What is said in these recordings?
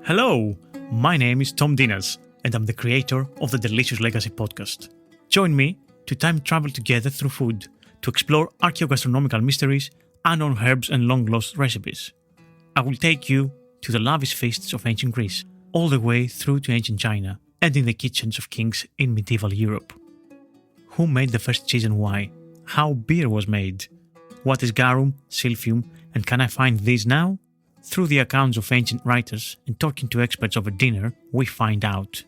Hello, my name is Tom Dinas, and I'm the creator of the Delicious Legacy podcast. Join me to time travel together through food to explore archaeogastronomical mysteries, unknown herbs, and long-lost recipes. I will take you to the lavish feasts of ancient Greece, all the way through to ancient China, and in the kitchens of kings in medieval Europe. Who made the first cheese and why? How beer was made? What is garum, silphium, and can I find these now? Through the accounts of ancient writers and talking to experts over dinner, we find out.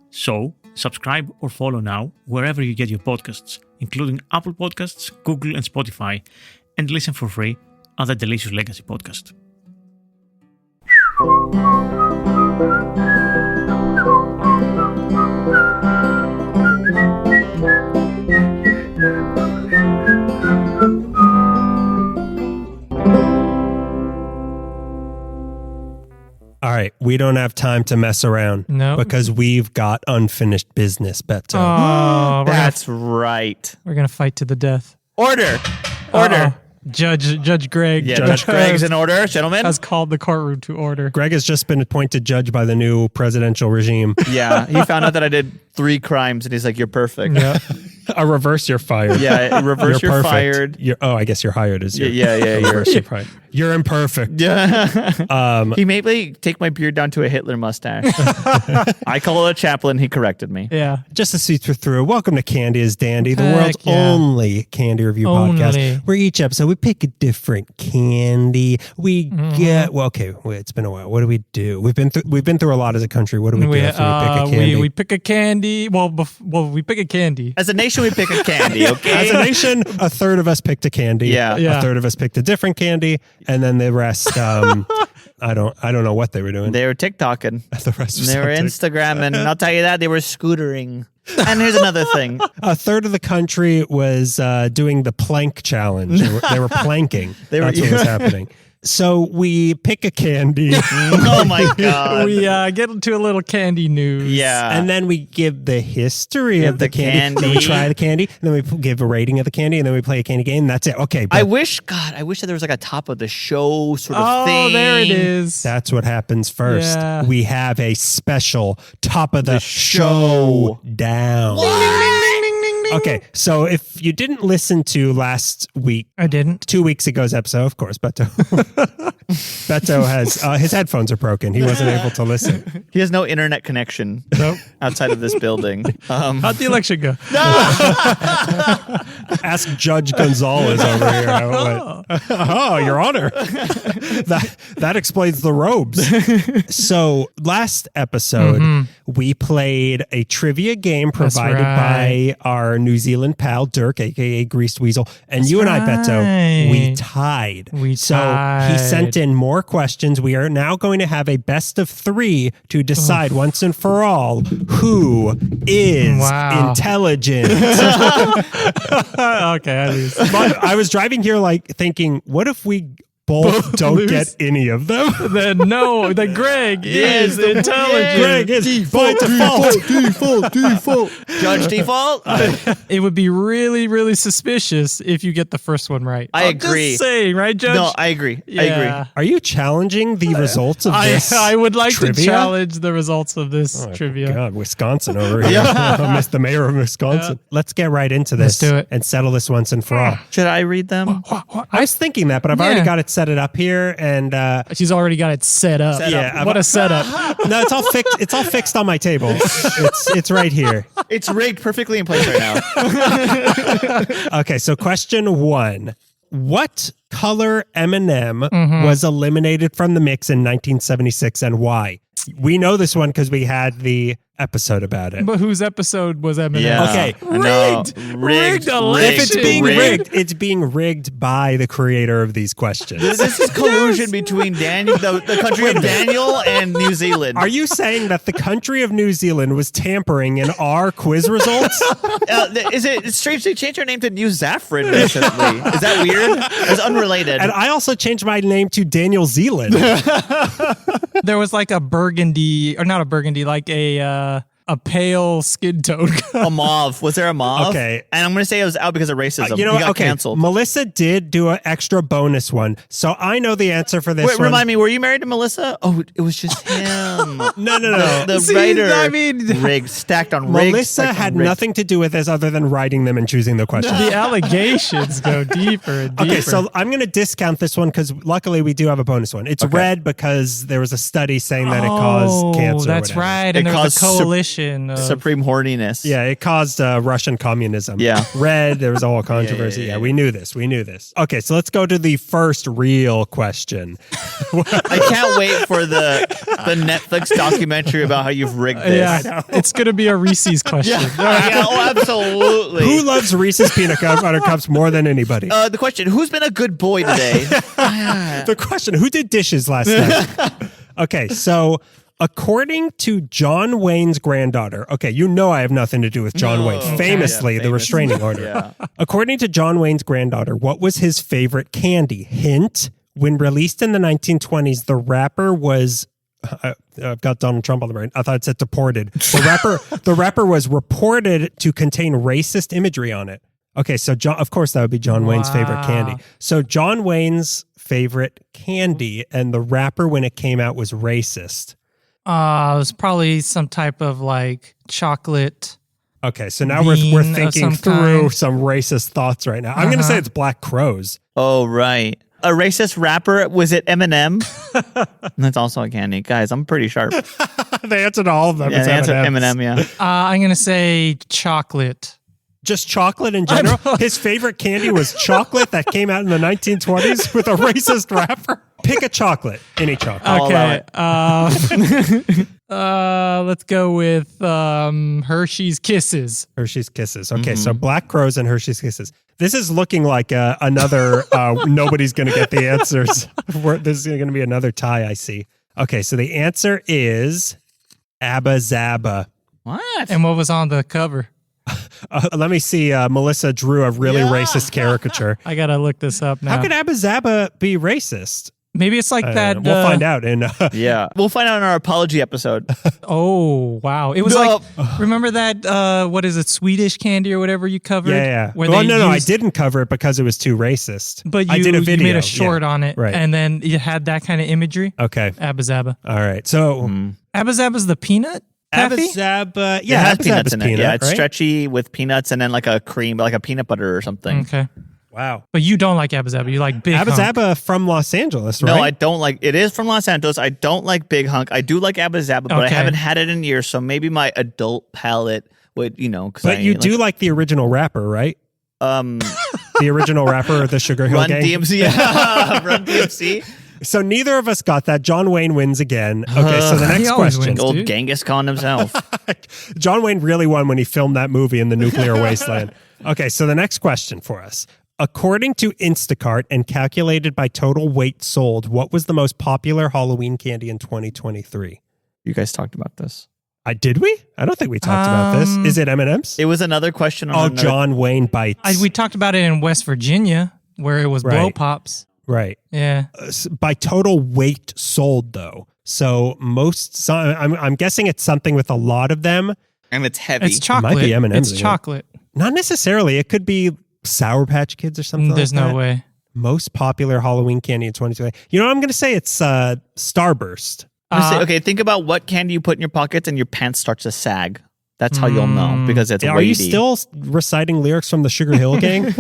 So, subscribe or follow now wherever you get your podcasts, including Apple Podcasts, Google and Spotify, and listen for free at the Delicious Legacy podcast. All right, we don't have time to mess around. No. Because we've got unfinished business, Beto. Oh, That's right. we're gonna fight to the death. Order. Judge Greg. Yeah, Judge Greg's in order, gentlemen. has called the courtroom to order. Greg has just been appointed judge by the new presidential regime. Yeah, he found out that I did 3 crimes, and he's like, "You're perfect." Yeah. A reverse, you're fired. Yeah, reverse, you're perfect. Fired. I guess you're hired as your Yeah. reverse, you're fired. You're imperfect. Yeah. He made me take my beard down to a Hitler mustache. I call it a chaplain. He corrected me. Yeah. Just to see through, welcome to Candy is Dandy, the Heck world's yeah. only candy review podcast. Where each episode we pick a different candy. We get it's been a while. What do we do? We've been through a lot as a country. What do we do after we pick a candy? We pick a candy. We pick a candy. As a nation, we pick a candy. Okay. As a nation, a third of us picked a candy. Yeah. A third of us picked a different candy, and then the rest, I don't know what they were doing. They were TikToking. The rest was They were on Instagramming. I'll tell you that they were scootering. And here's another thing. A third of the country was doing the plank challenge. They were planking. That's what was happening. So we pick a candy. Oh my God. We get into a little candy news. Yeah. And then we give the history of the candy. Then we try the candy. And then we give a rating of the candy. And then we play a candy game. That's it. Okay. I wish that there was like a top of the show sort of thing. Oh, there it is. That's what happens first. Yeah. We have a special top of the show down. Okay, so if you didn't listen to last week, I didn't. 2 weeks ago's episode, of course, Beto has his headphones are broken. He wasn't able to listen. He has no internet connection outside of this building. How'd the election go? Ask Judge Gonzalez over here how it went. Oh, Your Honor. That explains the robes. So last episode, we played a trivia game provided by our New Zealand pal, Dirk, a.k.a. Greased Weasel. And you and I, Beto, we tied. He sent in more questions. We are now going to have a best of 3 to decide once and for all who is intelligent. Okay, at least. I was driving here thinking, what if we both don't get any of them? Then Greg is intelligent. Greg is by default. Judge default? It would be really, really suspicious if you get the first one right. I agree. Just saying, right, Judge? No, I agree. I agree. Are you challenging the results of this? I would like trivia? to challenge the results of this trivia. God, Wisconsin over here. I missed the mayor of Wisconsin. Let's get right into this. Let's do it. And settle this once and for all. Should I read them? I was thinking that, but I've already got it set it up here, and she's already got it set up. What a setup! No, it's all fixed. It's all fixed on my table. It's right here. It's rigged perfectly in place right now. Okay, so question 1: what color M&M was eliminated from the mix in 1976, and why? We know this one because we had the episode about it. But whose episode was M&M? Yeah. Okay. Rigged. If it's being rigged, it's being rigged by the creator of these questions. This is collusion between Daniel, the country of Daniel, and New Zealand. Are you saying that the country of New Zealand was tampering in our quiz results? It's strange they changed our name to New Saffron recently. Is that weird? It's unrelated. And I also changed my name to Daniel Zealand. There was like a burgundy, or not a burgundy, like a A pale skin tone. A mauve. Was there a mauve? Okay. And I'm going to say it was out because of racism. You know He what? got Okay. canceled. Melissa did do an extra bonus one. So I know the answer for this Wait, one. remind me, were you married to Melissa? Oh, it was just him. No. The See, writer I mean- rigged, stacked on rigged. Melissa stacked on had rigged. nothing to do with this other than writing them and choosing the questions. The allegations go deeper and deeper. Okay, so I'm going to discount this one because luckily we do have a bonus one. It's red because there was a study saying that it caused cancer. or That's whatever. right. It And there was caused a coalition. of, Supreme horniness. Yeah, it caused Russian communism. Yeah. Red, there was a whole controversy. yeah. We knew this. Okay, so let's go to the first real question. I can't wait for the Netflix documentary about how you've rigged this. yeah, it's going to be a Reese's question. Absolutely. Who loves Reese's peanut butter cups more than anybody? The question, who's been a good boy today? The question, who did dishes last night? Okay, so according to John Wayne's granddaughter, okay, you know I have nothing to do with John Wayne, famously the restraining order. Yeah. According to John Wayne's granddaughter, what was his favorite candy? Hint, when released in the 1920s, the rapper was... I've got Donald Trump on the brain. I thought it said deported. The rapper was reported to contain racist imagery on it. Okay, so John, of course that would be John Wayne's favorite candy. So John Wayne's favorite candy and the rapper when it came out was racist. It was probably some type of like chocolate. Okay, so now Bean we're of thinking some through kind. some racist thoughts right now. I'm going to say it's Black Crows. Oh, right. A racist rapper, was it Eminem? That's also a candy. Guys, I'm pretty sharp. They answered all of them. Yeah, It's the answer M&Ms. Eminem, yeah. I'm going to say chocolate. Just chocolate in general. His favorite candy was chocolate that came out in the 1920s with a racist rapper. Pick a chocolate, any chocolate. I'll allow Okay. Let's go with Hershey's Kisses. Hershey's Kisses. Okay, so Black Crows and Hershey's Kisses. This is looking like another nobody's going to get the answers. This is going to be another tie, I see. Okay, so the answer is Abba Zaba. What? And what was on the cover? Let me see. Melissa drew a really racist caricature. I got to look this up now. How could Abba Zaba be racist? Maybe it's like that. We'll find out. Yeah. We'll find out in our apology episode. Oh, wow. It was like, remember that, what is it, Swedish candy or whatever you covered? Yeah. Where Well, they no, I used- didn't cover it because it was too racist. But I did a video. you made a short on it, Right. and then you had that kind of imagery. Okay. Abba Zaba. All right. So Abba Zaba's the peanut Abba taffy? Zaba. It Yeah, has Abba peanuts Zaba's in it. peanut, Yeah, it's right? stretchy with peanuts and then like a cream, like a peanut butter or something. Okay. Wow. But you don't like Abba Zaba. You like Big Abba Hunk. Zaba from Los Angeles, right? No, I don't like it. Is from Los Angeles. I don't like Big Hunk. I do like Abba Zaba, but I Okay. haven't had it in years. So maybe my adult palate would, But you do like the original rapper, right? The original rapper of the Sugar Hill Run Gang. DMC. Yeah. Run DMC. So neither of us got that. John Wayne wins again. Okay, so the He next always question. wins. Old Dude. Genghis Khan himself. John Wayne really won when he filmed that movie in the nuclear wasteland. Okay, so the next question for us. According to Instacart and calculated by total weight sold, what was the most popular Halloween candy in 2023? You guys talked about this. Did we? I don't think we talked about this. Is it M&M's? It was another question on Oh, another- John Wayne bites. We talked about it in West Virginia where it was blow Right. pops. Right. Yeah. By total weight sold, though. So I'm guessing it's something with a lot of them. And it's heavy. It's chocolate. Might be M&Ms It's again. chocolate. Not necessarily. It could be Sour Patch Kids or something There's like that. no way. Most popular Halloween candy in 2020. You know what I'm going to say? It's Starburst. I'm gonna say, okay, think about what candy you put in your pockets and your pants start to sag. That's how you'll know because it's Are weighty. you still reciting lyrics from the Sugar Hill Gang?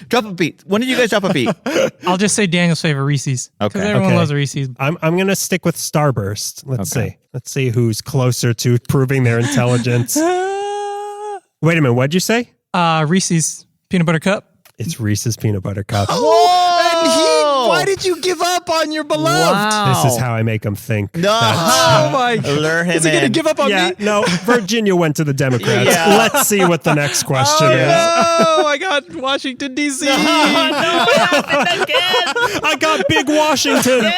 Drop a beat. When did you guys drop a beat? I'll just say Daniel's favorite Reese's. Okay. Because everyone Okay. loves Reese's. I'm going to stick with Starburst. Let's Okay. see. Let's see who's closer to proving their intelligence. Wait a minute. What'd you say? Reese's peanut butter cup. It's Reese's Peanut Butter Cups. Why did you give up on your beloved? Wow. This is how I make them think. No. Oh my God. Lure him Is he going to in. give up on Yeah, me? no, Virginia went to the Democrats. Yeah. Let's see what the next question is. Oh my God. Washington, D.C. I got Big Washington.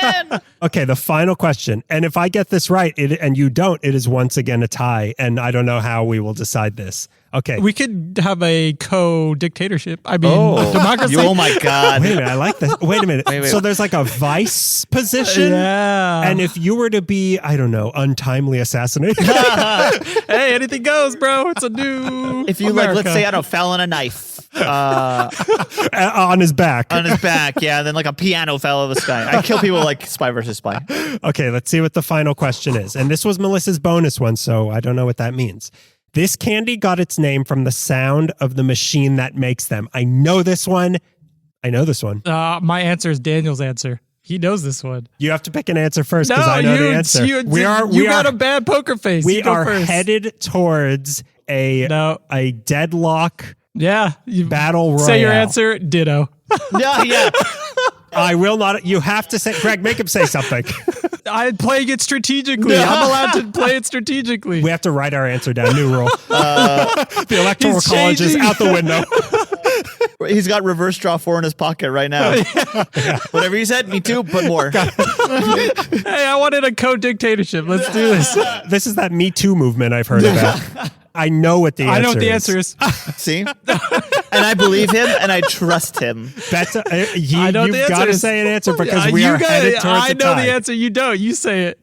Okay, the final question. And if I get this right and you don't, it is once again a tie. And I don't know how we will decide this. Okay. We could have a co-dictatorship. I mean, democracy. Oh my God. Wait a minute. I like this. Wait a minute. Wait. So there's like a vice position? Yeah. And if you were to be, I don't know, untimely assassinated. Hey, anything goes, bro. It's a new If you America. let's say, I don't know, fell on a knife on his back. on his back, yeah, and then like a piano fell out of the sky. I kill people like Spy versus Spy. Okay, let's see what the final question is. And this was Melissa's bonus one, so I don't know what that means. This candy got its name from the sound of the machine that makes them. I know this one. My answer is Daniel's answer. He knows this one. You have to pick an answer first because I know the answer. You got a bad poker face. We You go are first. headed towards a deadlock Yeah. battle royale. Say your answer. Ditto. Yeah. I will not. You have to say, Greg, make him say something. I'm playing it strategically. I'm allowed to play it strategically. We have to write our answer down. New rule. The electoral He's college is changing. out the window. He's got reverse draw 4 in his pocket right now. Whatever you said, me too, but more. Hey, I wanted a co-dictatorship. Let's do this. This is that Me Too movement I've heard about. I know what the answer is. I know what the answer is. See? And I believe him and I trust him. That's I know you've the got answer to is. say an answer because Yeah, we are got headed it. towards I a know tie. the answer. You don't. You say it.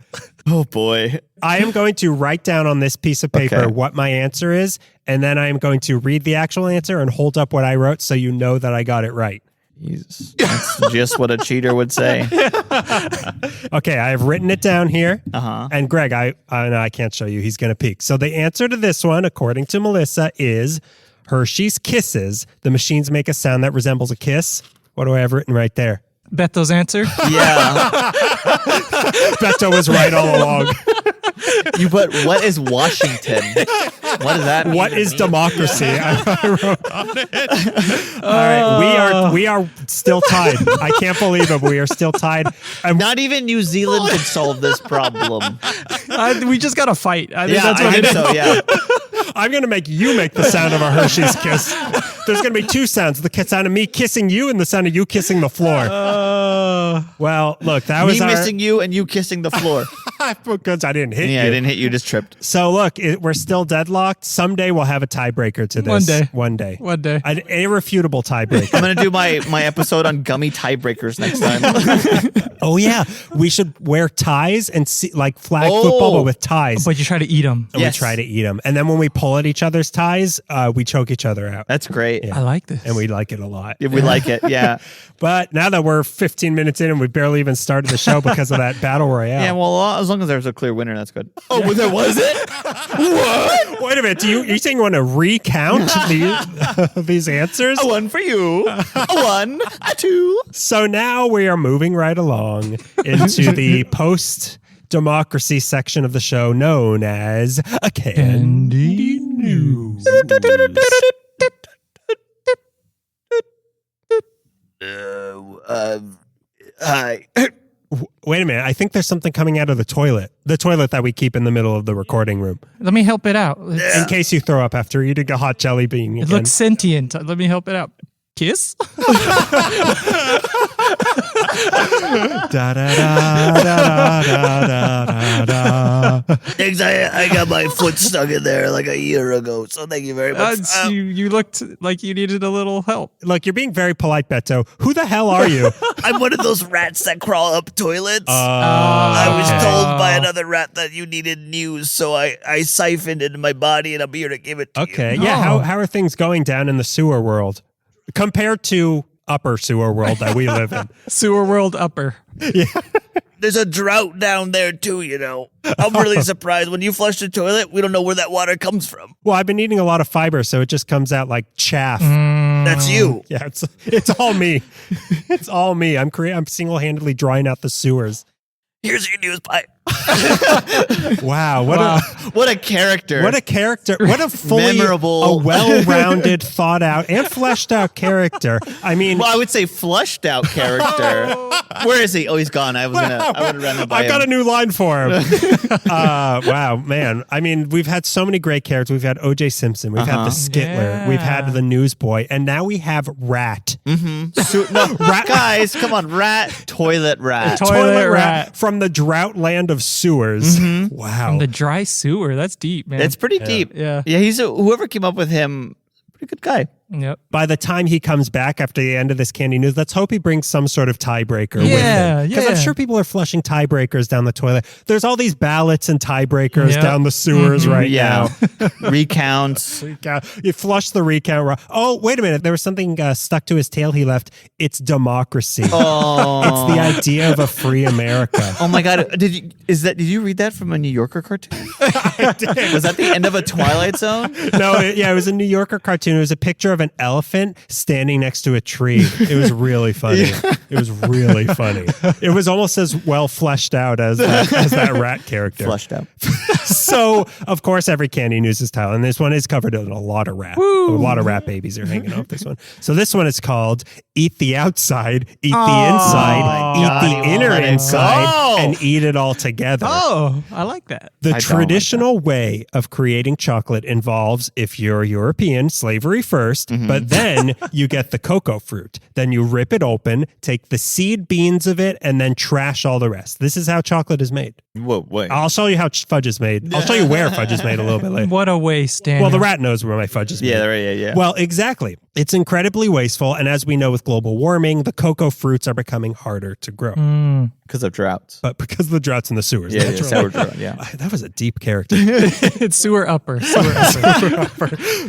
Oh boy. I am going to write down on this piece of paper Okay. what my answer is, and then I am going to read the actual answer and hold up what I wrote so you know that I got it right. Jesus. That's just what a cheater would say. Okay, I have written it down here. Uh-huh. And Greg, no, I can't show you. He's going to peek. So the answer to this one, according to Melissa, is Hershey's Kisses. The machines make a sound that resembles a kiss. What do I have written right there? Beto's answer. Yeah. Beto was right all along. But what is Washington? What does that mean? What is democracy? I wrote on it. All right, we are still tied. I can't believe it. We are still tied. Not even New Zealand could solve this problem. We just got to fight. I think Yeah, that's what I it think is. so, yeah. I'm going to make you make the sound of a Hershey's kiss. There's going to be two sounds. The sound of me kissing you and the sound of you kissing the floor. Well, look, that was Me our... missing you and you kissing the floor. Because I didn't hit Yeah, I you. didn't hit you, just tripped. So look, we're still deadlocked. Someday we'll have a tiebreaker to this. One day. An irrefutable tiebreaker. I'm going to do my episode on gummy tiebreakers next time. Oh yeah, we should wear ties and see like flag football, but with ties. But you try to eat them. And Yes. we try to eat them, and then when we pull at each other's ties, we choke each other out. That's great. I like this. And we like it a lot. If we like it, yeah. But now that we're 15 minutes in and we barely even started the show because of that battle royale. Yeah, well, as long as there's a clear winner, that's good. Oh, well, there was it? What? Wait a minute. You're saying you want to recount these answers? A 1 for you. A 1, a 2. So now we are moving right along into the post-democracy section of the show known as a Candy News. Hi. Wait a minute. I think there's something coming out of the toilet that we keep in the middle of the recording room. Let me help it out. In case you throw up after eating a hot jelly bean. It again. looks sentient. Let me help it out. Kiss? Da, da, da, da, da, da, da, da. Thanks, I got my foot stuck in there like a year ago, so thank you very much. You looked like you needed a little help. Look, you're being very polite, Beto. Who the hell are you? I'm one of those rats that crawl up toilets. I was told by another rat that you needed news, so I siphoned it in my body, and I'm here to give it to you. Okay, yeah. How are things going down in the sewer world compared to upper sewer world that we live in? Sewer World Upper. There's a drought down there, too, you know. I'm really surprised. When you flush the toilet, we don't know where that water comes from. Well, I've been eating a lot of fiber, so it just comes out like chaff. That's you. Yeah, it's all me. It's all me. I'm single-handedly drying out the sewers. Here's your news pipe. Wow, What a character. what a character! What a fully Memorable. a well-rounded, thought-out, and fleshed-out character. I mean, Well, I would say flushed out character. Where is he? Oh, he's gone. I would have run that by I've got a him. new line for him. Wow, man. I mean, we've had so many great characters. We've had O.J. Simpson. We've had the Skittler. Yeah. We've had the Newsboy. And now we have Rat. Guys, come on. Rat, toilet rat. Toilet rat. From the drought land ground of sewers. Wow. From the dry sewer. That's deep, man. It's pretty deep. Yeah. Yeah, whoever came up with him, pretty good guy. Yep. By the time he comes back after the end of this candy news, let's hope he brings some sort of tiebreaker with Yeah, him. Because I'm yeah. sure people are flushing tiebreakers down the toilet. There's all these ballots and tiebreakers Yep. down the sewers right Yeah. now. Recounts. You flush the recount. Oh, wait a minute. There was something stuck to his tail he left. It's democracy. Oh. It's the idea of a free America. Oh my God! Did you read that from a New Yorker cartoon? I did. Was that the end of a Twilight Zone? No, it was a New Yorker cartoon. It was a picture of an elephant standing next to a tree. It was really funny. It was really funny. It was almost as well fleshed out as that rat character. Flushed out. So, of course, every candy news is style, and this one is covered in a lot of rat. A lot of rat babies are hanging off this one. So this one is called "Eat the Outside, Eat the Inside, Eat God, the he won't Inner let it Inside, go. and Eat it all together." Oh, I like that. The I don't like traditional way of creating chocolate involves, if you're European, slavery first, but then you get the cocoa fruit. Then you rip it open, take the seed beans of it, and then trash all the rest. This is how chocolate is made. Whoa, wait. I'll show you how fudge is made. I'll show you where fudge is made a little bit later. What a waste, Daniel. Well, the rat knows where my fudge is made. Yeah. Well, exactly. It's incredibly wasteful, and as we know with global warming, the cocoa fruits are becoming harder to grow. Because of droughts. But because of the droughts in the sewers. Yeah, naturally. sour drought. Yeah. That was a deep character. It's sewer upper.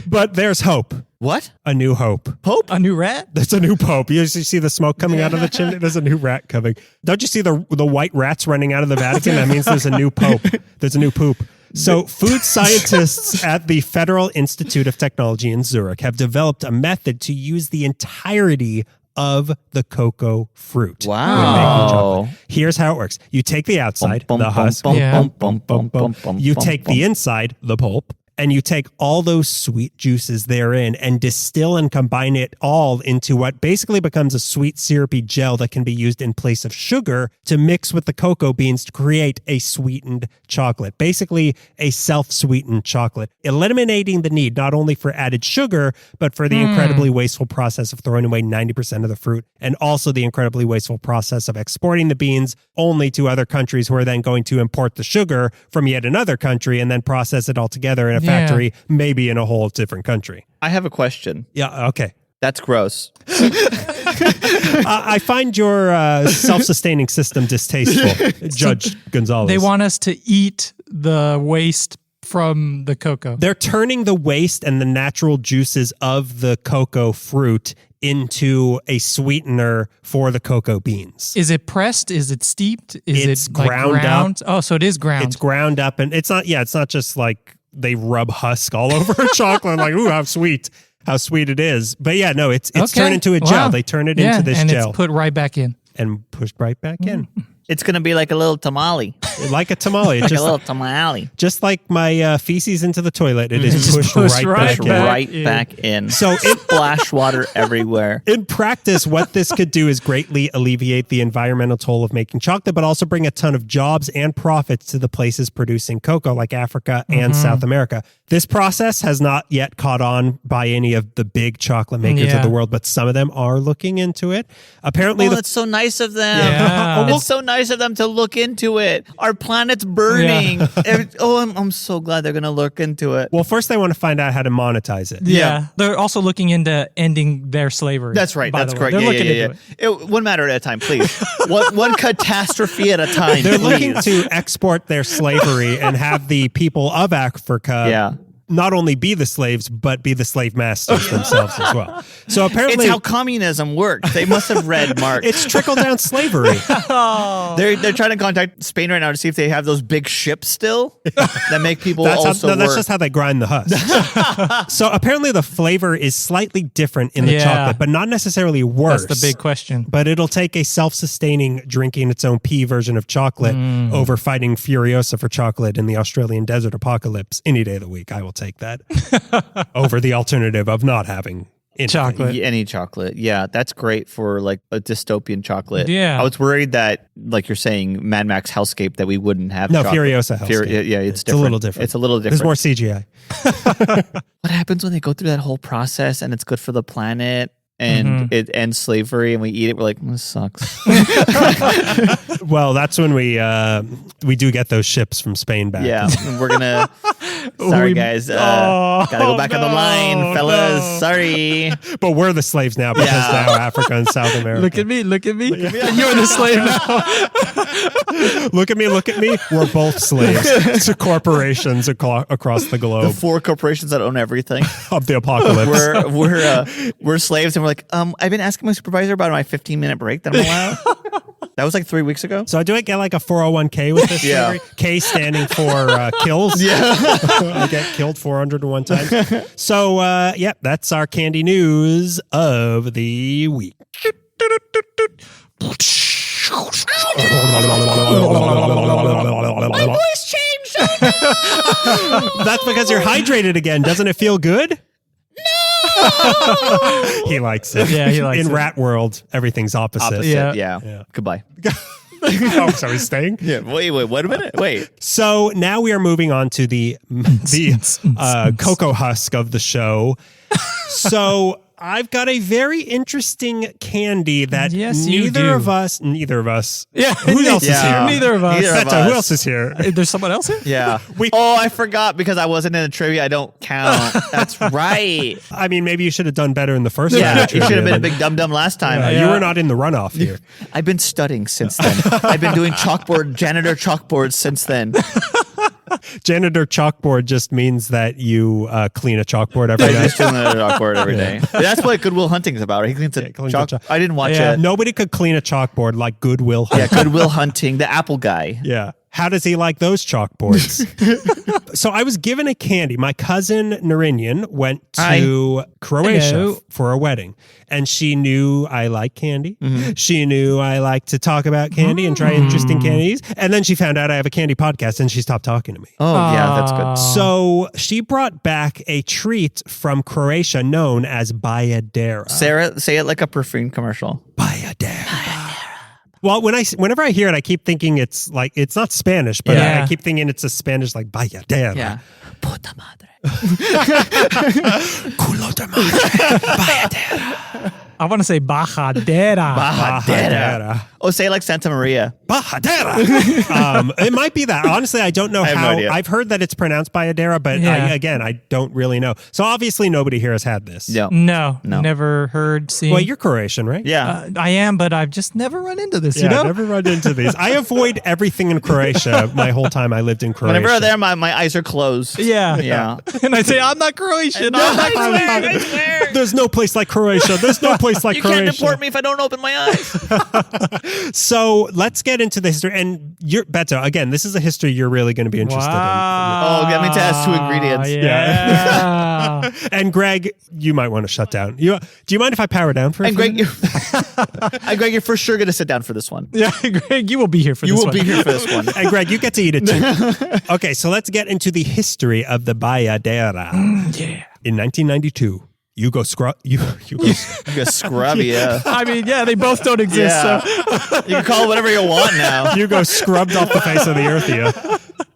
But there's hope. What? A new hope. A new rat? There's a new pope. You see the smoke coming out of the chimney? There's a new rat coming. Don't you see the white rats running out of the Vatican? That means there's a new pope. There's a new poop. So food scientists at the Federal Institute of Technology in Zurich have developed a method to use the entirety of the cocoa fruit. when making chocolate. Here's how it works. You take the outside, the husk. You take the inside, the pulp. And you take all those sweet juices therein and distill and combine it all into what basically becomes a sweet syrupy gel that can be used in place of sugar to mix with the cocoa beans to create a sweetened chocolate. Basically, a self-sweetened chocolate, eliminating the need not only for added sugar, but for the incredibly wasteful process of throwing away 90% of the fruit, and also the incredibly wasteful process of exporting the beans only to other countries who are then going to import the sugar from yet another country and then process it all together in a factory, maybe in a whole different country. I have a question. Yeah, okay. That's gross. I find your self-sustaining system distasteful, Judge Gonzalez. They want us to eat the waste from the cocoa. They're turning the waste and the natural juices of the cocoa fruit into a sweetener for the cocoa beans. Is it pressed? Is it steeped? It's it like ground up. Oh, so it is ground. It's ground up, and it's not just like they rub husk all over chocolate, like, ooh, how sweet it is. But yeah, no, it's turned into a gel. Wow. They turn it into this and gel. it's put right back in. And pushed right back in. It's going to be like a little tamale. Like a tamale. Like a little tamale. Just like my feces into the toilet, it is Just pushed pushed right back in. Right back in. So Splash water everywhere. in practice, what this could do is greatly alleviate the environmental toll of making chocolate, but also bring a ton of jobs and profits to the places producing cocoa, like Africa and South America. This process has not yet caught on by any of the big chocolate makers of the world, but some of them are looking into it. Apparently, That's so nice of them. Yeah. It's so nice of them to look into it. Our planet's burning. I'm so glad they're going to look into it. well, first they want to find out how to monetize it. Yeah. They're also looking into ending their slavery. That's right. by That's the way. correct. They're Yeah, looking yeah, into yeah. One matter at a time, please. one catastrophe at a time. They're please. looking to export their slavery and have the people of Africa not only be the slaves, but be the slave masters themselves as well. So apparently, It's how communism works. They must have read Marx. it's trickle-down slavery. They're trying to contact Spain right now to see if they have those big ships still that make people also work. That's just how they grind the husk. So apparently the flavor is slightly different in the chocolate, but not necessarily worse. That's the big question. But it'll take a self-sustaining drinking its own pea version of chocolate over fighting Furiosa for chocolate in the Australian desert apocalypse any day of the week. I will take that over the alternative of not having anything. Chocolate. Any chocolate. Yeah, that's great for like a dystopian chocolate. Yeah. I was worried that, like you're saying, Mad Max Hellscape, that we wouldn't have No, chocolate. Furiosa Hellscape. Yeah, it's a little different. It's a little different. There's more CGI. What happens when they go through that whole process and it's good for the planet and it ends slavery, and we eat it. We're like, this sucks. Well, that's when we do get those ships from Spain back. Yeah, we're gonna. Sorry, guys. Gotta go back on the line, fellas. no. Sorry. But we're the slaves now because Yeah. now Africa and South America. Look at me. You're the slave now. Look at me. We're both slaves to corporations across the globe The 4 corporations that own everything. of the apocalypse. We're slaves, and we're like, I've been asking my supervisor about my 15-minute break that I'm allowed. That was like 3 weeks ago. So do I get like a 401k with this Yeah. story? K standing for kills. Yeah. I get killed 401 times. So, that's our candy news of the week. My voice changed. That's because you're hydrated again. Doesn't it feel good? No. He likes it. Yeah, he likes In it. rat world, everything's opposite. Opposite. Yeah. Yeah. Goodbye. Oh, so he's staying? Yeah. Wait a minute. Wait. So now we are moving on to the cocoa husk of the show. So I've got a very interesting candy that Yes, you neither do. of us. Yeah. Who else is Yeah. here? Neither of us. Neither of Beto, who us. else is here? There's someone else here? Yeah. I forgot because I wasn't in the trivia. I don't count. That's right. I mean, maybe you should have done better in the first Yeah. round. You should have been a big dum-dum last time. You were not in the runoff here. I've been studying since then. I've been doing janitor chalkboards since then. Janitor chalkboard just means that you clean a chalkboard every I night. just doing a chalkboard every day. That's what Goodwill Hunting's about. He cleans a cleans a chalk. chalk- I didn't watch Yeah. it. Nobody could clean a chalkboard like Goodwill. Yeah, Goodwill Hunting, the Apple guy. Yeah. How does he like those chalkboards? So I was given a candy. My cousin Narinian went to Croatia Hello. for a wedding, and she knew I like candy. She knew I like to talk about candy and try interesting candies. And then she found out I have a candy podcast, and she stopped talking to me. Oh, yeah, that's good. So she brought back a treat from Croatia known as Bajadera. Sarah, say it like a perfume commercial. Bajadera. Well, whenever I hear it, I keep thinking it's not Spanish, but Yeah. I keep thinking it's a Spanish like Bajadera. Yeah. Puta madre. Culo de madre. Bajadera. I want to say Bajadera. Bajadera. Oh, say it like Santa Maria. Bajadera. It might be that. Honestly, I don't know I have no how. idea. I've heard that it's pronounced Bajadera, but Yeah. I don't really know. So obviously nobody here has had this. Yeah. No, No. never heard, seen. Well, you're Croatian, right? Yeah. I am, but I've just never run into this, Yeah, you know? I've never run into these. I avoid everything in Croatia my whole time I lived in Croatia. Whenever I'm there, my eyes are closed. Yeah. Yeah. And I say, I'm not Croatian. I'm not I Croatian. swear. There's no place like Croatia. There's no place like You Croatia. can't deport me if I don't open my eyes. So let's get into the history. And Beto, again, this is a history you're really going to be interested Oh, that means it has 2 ingredients. Yeah. in. And Greg, you might want to shut down. Do you mind if I power down for a And few Greg, minutes? Greg, you're for sure going to sit down for this one. Yeah, Greg, you will be here for You this will one. be here for this one. And Greg, you get to eat it too. Okay, so let's get into the history of the Bajadera. Yeah. In 1992, you go You go scrubby, yeah. I mean, yeah, they both don't exist. Yeah. So You can call it whatever you want now. Hugo scrubbed off the face of the earth here.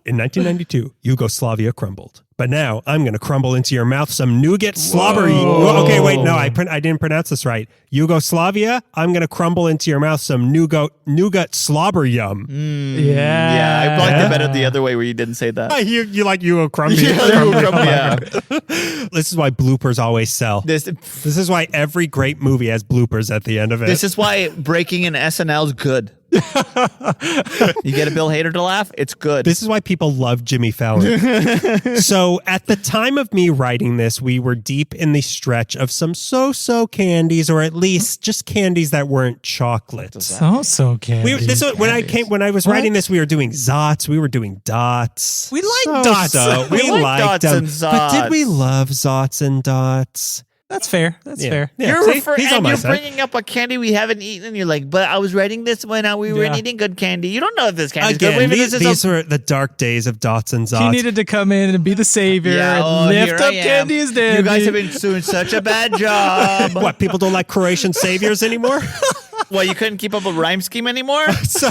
In 1992, Yugoslavia crumbled. But now I'm going to crumble into your mouth some nougat slobbery. Well, okay, wait, no, I didn't pronounce this right. Yugoslavia, I'm going to crumble into your mouth some nougat slobber yum. yeah. Yeah, I liked it better the other way where you didn't say that. You like Yugo crumbly. Yeah. This is why bloopers always sell. This is why every great movie has bloopers at the end of it. This is why breaking an SNL is good. You get a Bill Hader to laugh, it's good. This is why people love Jimmy Fallon. So at the time of me writing this, we were deep in the stretch of some so-so candies, or at least just candies that weren't chocolate. So candy. When I was writing this, we were doing Zots, we were doing Dots. We like Dots. We like liked Dots them. and But did Zots. we love Zots and Dots? That's fair. That's fair. Yeah, You're see? referring, He's on and my you're side. bringing up a candy we haven't eaten, and you're like, but I was writing this when we weren't Yeah. eating good candy. You don't know if this candy's good. Again, Maybe this is these were the dark days of Dots and He Zots. needed to come in and be the savior and lift here up I am. Candy's dead. You guys have been doing such a bad job. What, people don't like Croatian saviors anymore? Well, you couldn't keep up a rhyme scheme anymore? So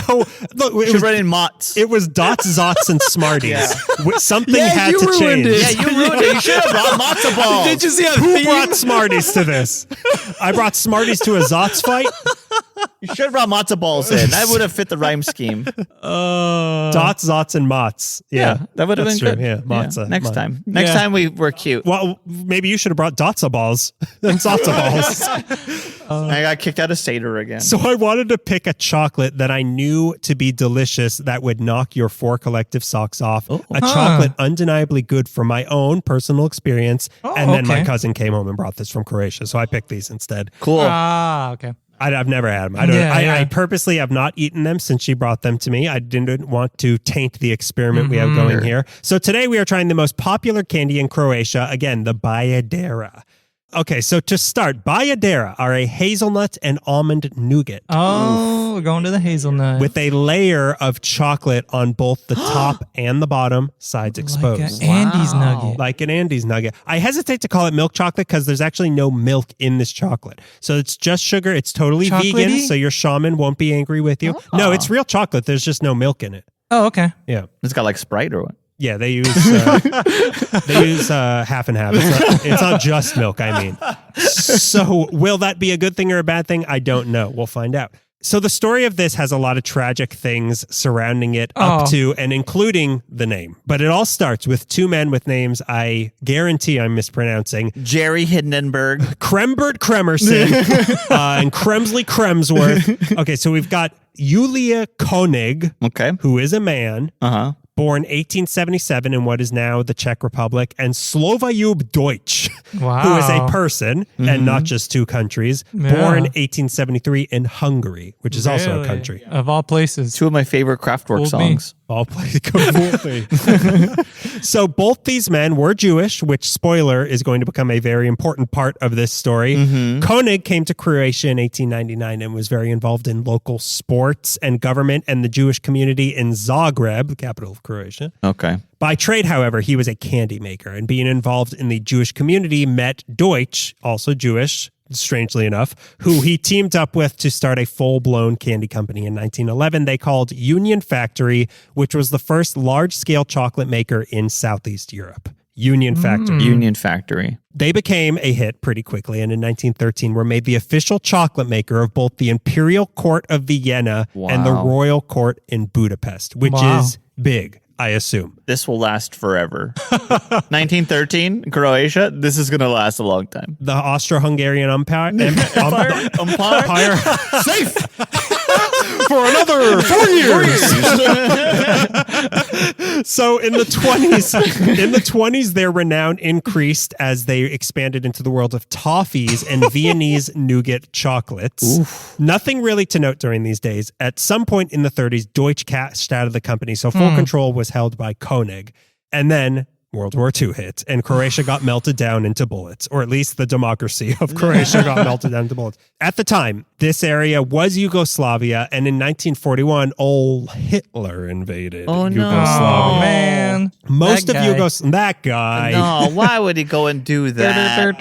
look, You should run in Mott's. it was Dots, Zots, and Smarties. Yeah. Something Yeah, had you to ruined change. it. Yeah, you ruined it. You should have brought matzo balls. Did you see how Who brought Smarties to this? I brought Smarties to a Zots fight. You should have brought matzo balls in. That would have fit the rhyme scheme. Dots, Zots, and Mott's. Yeah, that would have been that's good. true. Yeah, Matza. Next Matza. time. Next Yeah. time we were cute. Well, maybe you should have brought Dotsa balls and Zotsa balls. I got kicked out of Seder again. So I wanted to pick a chocolate that I knew to be delicious that would knock your 4 collective socks off. A chocolate undeniably good from my own personal experience. And then my okay. cousin came home and brought this from Croatia. So I picked these instead. Cool. Okay. I've never had them. I don't. Yeah, yeah. I purposely have not eaten them since she brought them to me. I didn't want to taint the experiment we have going here. So today we are trying the most popular candy in Croatia. Again, the Bajadera. Okay, so to start, Bajadera are a hazelnut and almond nougat Oh, we're going to the hazelnut. with a layer of chocolate on both the top and the bottom sides exposed. Like an Andes nugget. Like an Andes nugget. I hesitate to call it milk chocolate because there's actually no milk in this chocolate. So it's just sugar. It's totally vegan, Chocolatey? so your shaman won't be angry with you. No, it's real chocolate. There's just no milk in it. Oh, okay. Yeah. It's got like Sprite or what? Yeah, they use half and half. It's not just milk, I mean. So will that be a good thing or a bad thing? I don't know. We'll find out. So the story of this has a lot of tragic things surrounding it up to and including the name. But it all starts with 2 men with names I guarantee I'm mispronouncing. Jerry Hindenburg. Krembert Kremerson and Kremsley Kremsworth. Okay, so we've got Julia Koenig, Okay. who is a man. Uh-huh. Born 1877 in what is now the Czech Republic, and Slovajub Deutsch, Wow. who is a person and not just 2 countries, born 1873 in Hungary, which is also a Really? country. Of all places. 2 of my favorite Kraftwerk Fooled me. songs. All played So both these men were Jewish, which, spoiler, is going to become a very important part of this story. Koenig came to Croatia in 1899 and was very involved in local sports and government and the Jewish community in Zagreb, the capital of Croatia. Okay. By trade, however, he was a candy maker, and being involved in the Jewish community met Deutsch, also Jewish, strangely enough, who he teamed up with to start a full-blown candy company in 1911 they called Union Factory, which was the first large-scale chocolate maker in Southeast Europe. Union Factory. Union Factory. They became a hit pretty quickly, and in 1913 were made the official chocolate maker of both the Imperial Court of Vienna and the Wow. Royal Court in Budapest, which is big, I assume. This will last forever. 1913, Croatia. This is going to last a long time. The Austro-Hungarian Empire. Umpire. Safe for another 4 years. So in the 20s, their renown increased as they expanded into the world of toffees and Viennese nougat chocolates. Nothing really to note during these days. At some point in the 30s, Deutsch cashed out of the company, so full control was held by Koenig. And then World War II hit, and Croatia got melted down into bullets, or at least the democracy of Croatia got melted down into bullets. At the time, this area was Yugoslavia, and in 1941, old Hitler invaded Yugoslavia. Oh, man. Most That of guy. that guy, No, why would he go and do that?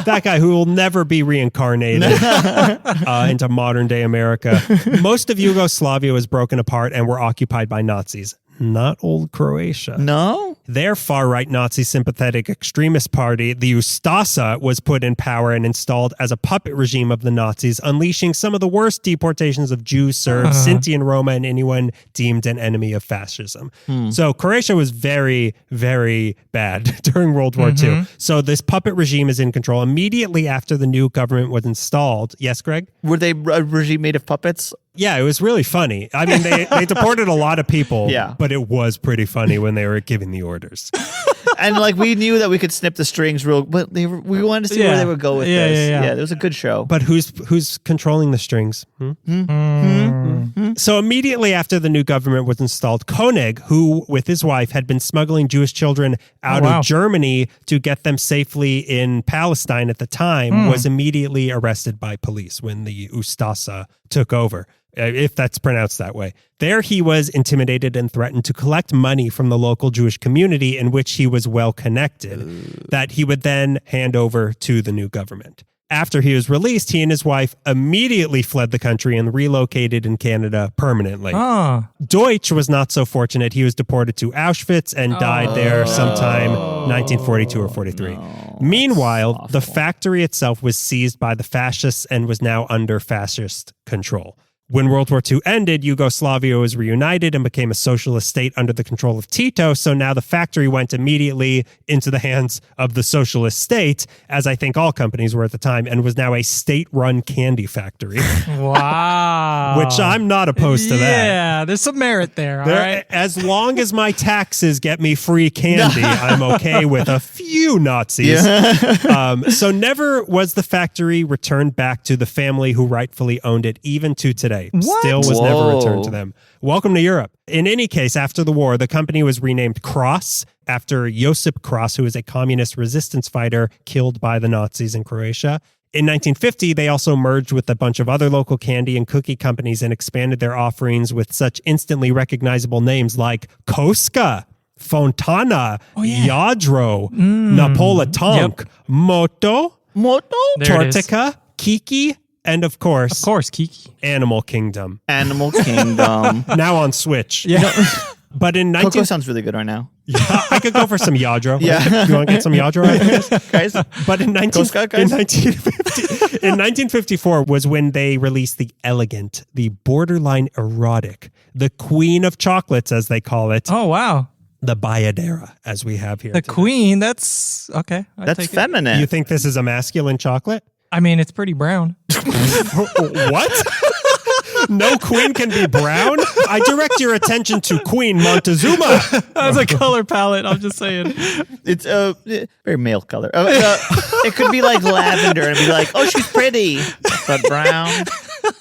that guy who will never be reincarnated into modern day America. Most of Yugoslavia was broken apart and were occupied by Nazis. Not old Croatia. No? Their far-right Nazi sympathetic extremist party, the Ustasa, was put in power and installed as a puppet regime of the Nazis, unleashing some of the worst deportations of Jews, Serbs, Sinti and Roma, and anyone deemed an enemy of fascism. So Croatia was very, very bad during World War II. So this puppet regime is in control. Immediately after the new government was installed, yes, Greg? Were they a regime made of puppets? Yeah, it was really funny. I mean, they deported a lot of people, but it was pretty funny when they were giving the orders. And like we knew that we could snip the strings but we wanted to see where they would go with this. Yeah. It was a good show. But who's controlling the strings? So immediately after the new government was installed, Koenig, who with his wife had been smuggling Jewish children out of Germany to get them safely in Palestine at the time, was immediately arrested by police when the Ustasa took over, if that's pronounced that way. There he was intimidated and threatened to collect money from the local Jewish community in which he was well connected, that he would then hand over to the new government. After he was released, he and his wife immediately fled the country and relocated in Canada permanently. Deutsch was not so fortunate. He was deported to Auschwitz and died there sometime 1942 or 43. No, Meanwhile, the factory itself was seized by the fascists and was now under fascist control. When World War II ended, Yugoslavia was reunited and became a socialist state under the control of Tito. So now the factory went immediately into the hands of the socialist state, as I think all companies were at the time, and was now a state-run candy factory. Wow. Which I'm not opposed to that. Yeah, there's some merit there, all right? As long as my taxes get me free candy, I'm okay with a few Nazis. So never was the factory returned back to the family who rightfully owned it, even to today. What? Still was Whoa. never returned to them. Welcome to Europe. In any case, after the war, the company was renamed Cross after Josip Cross, who was a communist resistance fighter killed by the Nazis in Croatia. In 1950, they also merged with a bunch of other local candy and cookie companies and expanded their offerings with such instantly recognizable names like Koska, Fontana, Jadro, Napolitank, Moto, There it is. Tortica, Kiki, and of course, Kiki. Animal Kingdom. Animal Kingdom. Now on Switch. Yeah. But in Coco sounds really good right now. I could go for some Yadro. Yeah. You want to get some Yadro after this? Guys, But in 1954 was when they released the elegant, the borderline erotic, the queen of chocolates, as they call it, Oh, wow. the Bajadera, as we have here. The today. queen, that's okay. that's take it. feminine. You think this is a masculine chocolate? I mean, it's pretty brown. What? No queen can be brown? I direct your attention to Queen Montezuma. That's a color palette. I'm just saying. It's a very male color. It could be like lavender and be like, oh, she's pretty, but brown.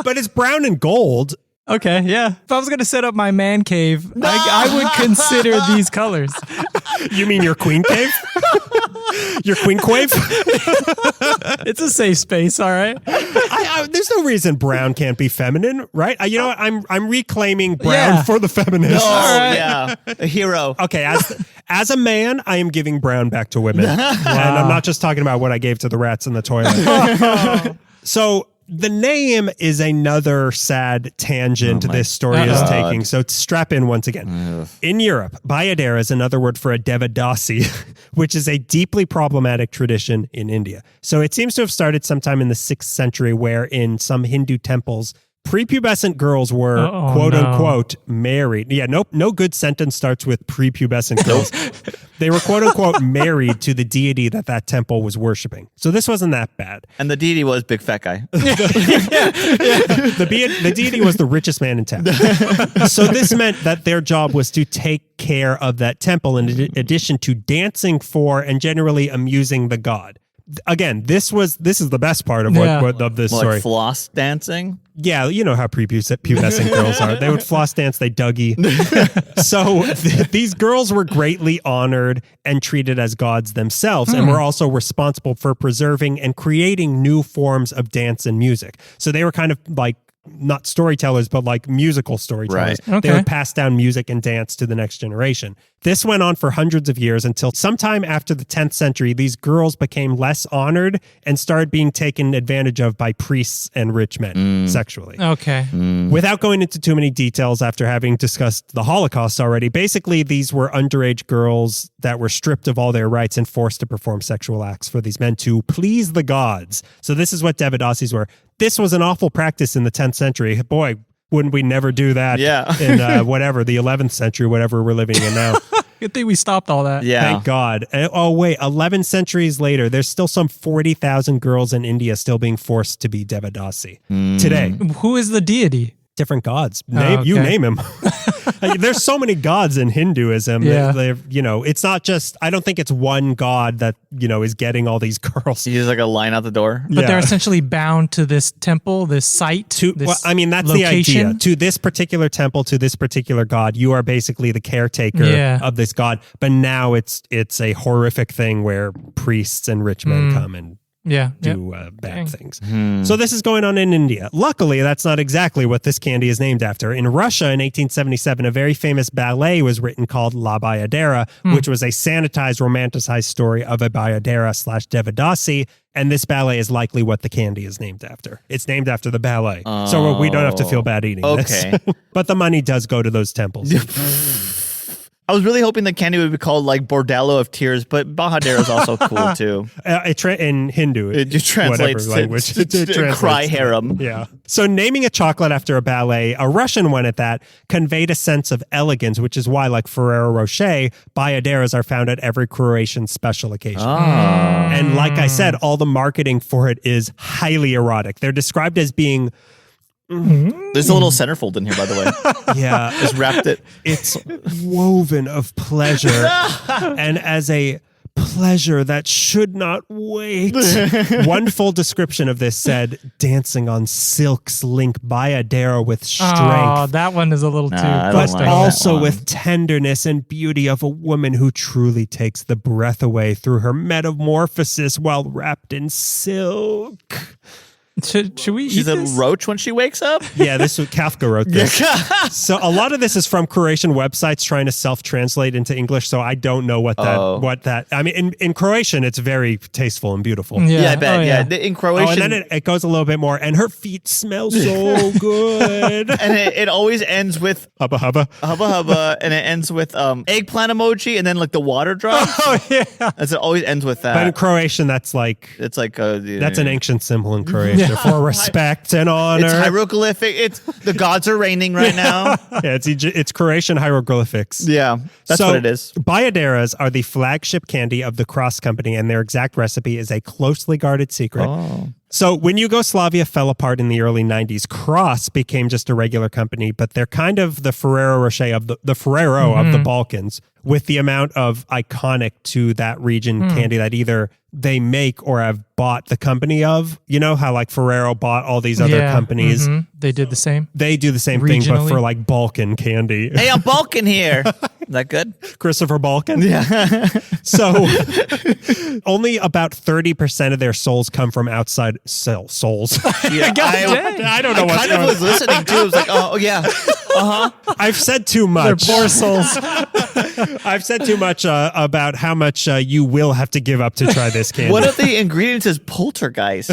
But it's brown and gold. Okay, yeah. If I was going to set up my man cave, I would consider these colors. You mean your queen cave? Your queen cave? It's a safe space, all right? There's no reason brown can't be feminine, right? You know what? I'm reclaiming brown for the feminists. Oh, right. yeah. A hero. Okay, as a man, I am giving brown back to women. And I'm not just talking about what I gave to the rats in the toilet. So the name is another sad tangent this story is taking. So strap in once again. In Europe, Bajadera is another word for a Devadasi, which is a deeply problematic tradition in India. So it seems to have started sometime in the 6th century, where in some Hindu temples, prepubescent girls were quote unquote married. Yeah, no good sentence starts with prepubescent girls. They were quote unquote married to the deity that temple was worshiping. So this wasn't that bad. And the deity was big fat guy. The deity was the richest man in town. So this meant that their job was to take care of that temple in addition to dancing for and generally amusing the god. Again, this is the best part of what of this story. Like floss dancing. Yeah, you know how prepubescent girls are. They would floss dance, they Dougie. So these girls were greatly honored and treated as gods themselves, and were also responsible for preserving and creating new forms of dance and music. So they were kind of like not storytellers, but like musical storytellers. Right. Okay. They would pass down music and dance to the next generation. This went on for hundreds of years until sometime after the 10th century, these girls became less honored and started being taken advantage of by priests and rich men sexually. Okay. Without going into too many details after having discussed the Holocaust already, basically these were underage girls that were stripped of all their rights and forced to perform sexual acts for these men to please the gods. So this is what Devadasis were. This was an awful practice in the 10th century. Boy, wouldn't we never do that in the 11th century, whatever we're living in now. Good thing we stopped all that. Yeah. Thank God. And, 11 centuries later, there's still some 40,000 girls in India still being forced to be Devadasi today. Who is the deity? Different gods. okay. You name him. There's so many gods in Hinduism. Yeah. It's not just, I don't think it's one god that, is getting all these girls. You use like a line out the door. But they're essentially bound to this temple, this site. That's location. the idea. To this particular temple, to this particular god, you are basically the caretaker of this god. But now it's a horrific thing where priests and rich men come and do bad things. So this is going on in India. Luckily, that's not exactly what this candy is named after. In Russia in 1877, a very famous ballet was written called La Bajadera, which was a sanitized, romanticized story of a Bajadera / Devadasi. And this ballet is likely what the candy is named after. It's named after the ballet. So we don't have to feel bad eating this. But the money does go to those temples. I was really hoping the candy would be called like Bordello of Tears, but Bajadera is also cool too. In Hindu, it translates language. to cry harem. Yeah. So naming a chocolate after a ballet, a Russian one at that, conveyed a sense of elegance, which is why, like Ferrero Rocher, Bajaderas are found at every Croatian special occasion. And like I said, all the marketing for it is highly erotic. They're described as being... There's a little centerfold in here, by the way. Yeah. Just wrapped it. It's woven of pleasure. And as a pleasure that should not wait. One full description of this said, dancing on silks link Bajadera with strength. Oh, that one is a little too but like also with tenderness and beauty of a woman who truly takes the breath away through her metamorphosis while wrapped in silk. Should we She's eat a this? roach when she wakes up? Yeah, Kafka wrote this. So a lot of this is from Croatian websites trying to self-translate into English, so I don't know what that I mean, in Croatian, it's very tasteful and beautiful. Yeah, I bet. In Croatian. And then it goes a little bit more, and her feet smell so good. And it always ends with hubba hubba. Hubba hubba, and it ends with eggplant emoji, and then like the water drops. Oh, yeah. As it always ends with that. But in Croatian, that's like... It's like... that's an ancient symbol in Croatia. For respect and honor. It's hieroglyphic. It's the gods are raining right now. Yeah, it's Croatian hieroglyphics. Yeah, that's what it is. Bajaderas are the flagship candy of the Cross Company, and their exact recipe is a closely guarded secret. So when Yugoslavia fell apart in the early 90s, Cross became just a regular company, but they're kind of the Ferrero Rocher of the Ferrero of the Balkans, with the amount of iconic to that region candy that either they make or have bought the company of. You know how like Ferrero bought all these other companies. They did the same. They do the same thing, but for like Balkan candy. Hey, I'm Balkan here. Is that good? Christopher Balkan? Yeah. So only about 30% of their souls come from outside souls. Yeah, I don't know what I kind of was listening to. I was like, oh yeah. I've said too much. They're poor souls. I've said too much about how much you will have to give up to try this candy. What if the ingredients is poltergeist?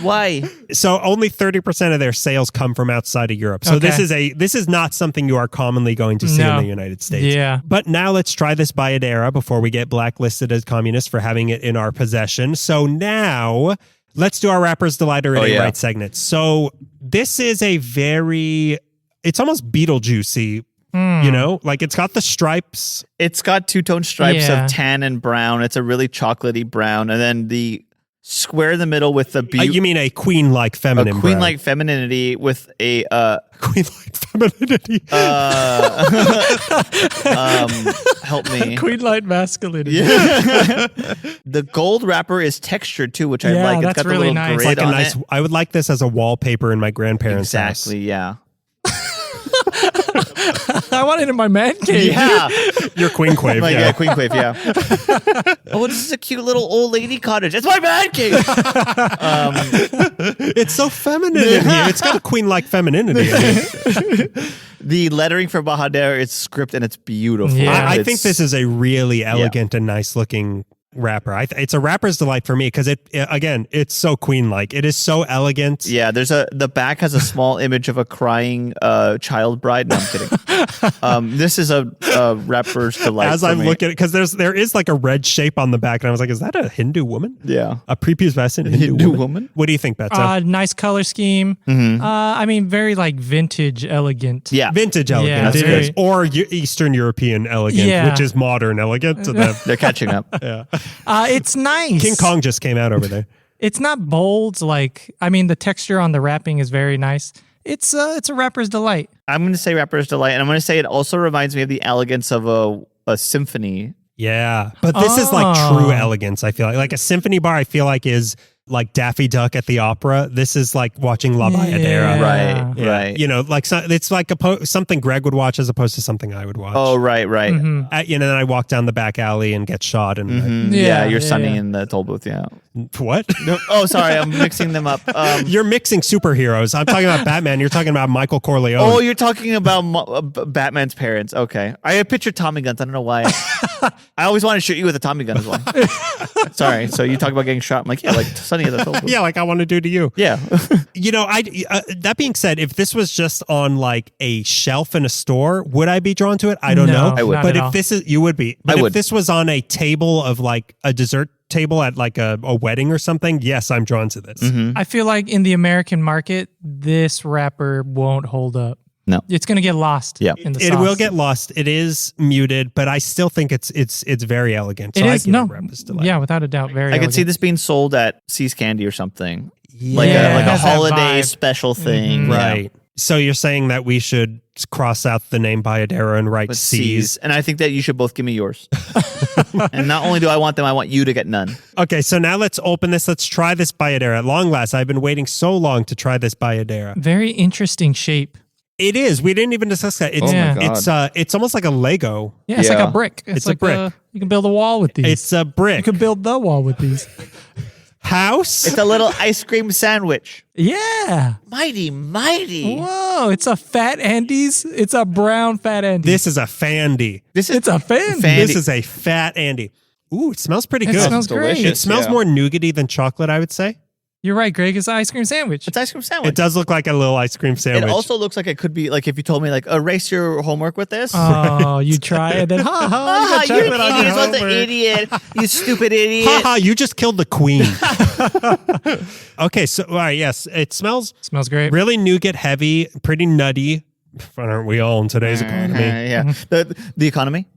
Why? So only 30% of their sales come from outside of Europe. So this is not something you are commonly going to see in the United States. Yeah. But now let's try this Bajadera before we get blacklisted as communists for having it in our possession. So now let's do our Rapper's Delight or It Ain't Right segment. So this is it's almost Beetlejuicy. You know, like it's got the stripes. It's got two-tone stripes of tan and brown. It's a really chocolatey brown. And then the square in the middle with the you mean a queen-like feminine brown. Queen-like femininity with a... queen-like femininity. Help me. Queen-like masculinity. Yeah. The gold wrapper is textured too, which I like. It's that's got the really little nice. grid Like on it. I would like this as a wallpaper in my grandparents' house. Exactly, yeah. I want it in my man cave. Yeah. Your queen quave. Yeah, queen quave, yeah. Oh, this is a cute little old lady cottage. It's my man cave. It's so feminine in here. It's got a queen-like femininity in it. The lettering for Bajadera is script and it's beautiful. Yeah. I think this is a really elegant and nice-looking wrapper. It's a Rapper's Delight for me because it's so queen-like. It is so elegant. Yeah, the back has a small image of a crying child bride. No, I'm kidding. This is a Rapper's Delight. As I'm looking, because there is like a red shape on the back, and I was like, is that a Hindu woman? Yeah, a prepubescent Hindu woman. What do you think, Betsa? Nice color scheme. I mean, very like vintage elegant. Yeah, vintage elegant. Yeah, it is. Or Eastern European elegant, which is modern elegant to them. They're catching up. Yeah. It's nice. King Kong just came out over there. It's not bold. The texture on the wrapping is very nice. It's a Rapper's Delight. I'm going to say Rapper's Delight, and I'm going to say it also reminds me of the elegance of a symphony. Yeah, but this is like true elegance. I feel like a symphony bar. I feel like is like Daffy Duck at the opera. This is like watching La Bajadera. Right. You know, like it's like something Greg would watch as opposed to something I would watch. Oh, right. Then I walk down the back alley and get shot. And you're Sunny in the toll booth. Yeah. What? No, oh, sorry, I'm mixing them up. You're mixing superheroes. I'm talking about Batman. You're talking about Michael Corleone. Oh, you're talking about Batman's parents. Okay. I pictured Tommy guns. I don't know why. I always want to shoot you with a Tommy gun as well. Sorry. So you talk about getting shot. I'm like, yeah, like Sonny at the toll booth. Yeah, like I want to do to you. Yeah. That being said, if this was just on like a shelf in a store, would I be drawn to it? I don't know. I would. But if this is, you would be. But if this was on a table of like a dessert table at like a wedding or something, yes, I'm drawn to this. Mm-hmm. I feel like in the American market, this wrapper won't hold up. No. It's going to get lost. Yeah. In the It sauce. will get lost. It is muted, but I still think it's very elegant. So It I is. give No. it Rapper's Delight. Yeah, without a doubt. Very I could see elegant. this being sold at See's Candy or something. Yeah. Like it a has that holiday vibe. special thing. Yeah. Right. So you're saying that we should cross out the name Bajadera and write With C's. C's. And I think that you should both give me yours. And not only do I want them, I want you to get none. Okay, so now let's open this. Let's try this Bajadera. At long last, I've been waiting so long to try this Bajadera. Very interesting shape. It is. We didn't even discuss that. It's, Oh my God. it's almost like a Lego. Yeah, it's like Yeah. a brick. It's like a brick. you can build a wall with these. It's a you brick. can build the wall with these. House? It's a little ice cream sandwich. Yeah. Mighty. Whoa, it's a Fat Andy's. It's a brown Fat Andy. This is a Fandy. This is It's a Fandy. This is a Fat Andy. Ooh, it smells pretty It good. smells great. It smells more nougaty than chocolate, I would say. You're right, Greg. It's an ice cream sandwich. It's ice cream sandwich. It does look like a little ice cream It sandwich. also looks like it could be like if you told me like erase your homework with this. Oh, you try it, then ha ha. you You got chocolate on your idiot! What the homework. idiot! You stupid idiot! Haha, you just killed the queen. Okay, so all right, yes, it smells Smells great. really nougat heavy, pretty nutty. Aren't we all in today's economy? Yeah. The economy.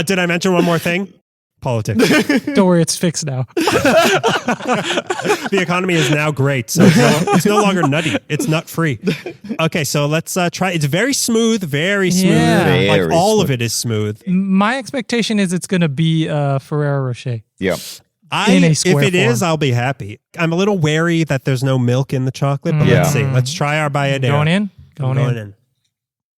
Did I mention one more thing? Politics. Don't worry, it's fixed now. The economy is now great, so it's no longer nutty. It's nut free. Okay, so let's try. It's very smooth, very smooth. Yeah. Like Very all of smooth. it is smooth. My expectation is it's going to be Ferrero Rocher. Yeah. In a If square it is, form. I'll be happy. I'm a little wary that there's no milk in the chocolate, but let's see. Let's try our Bajadera. Going in? I'm Going in.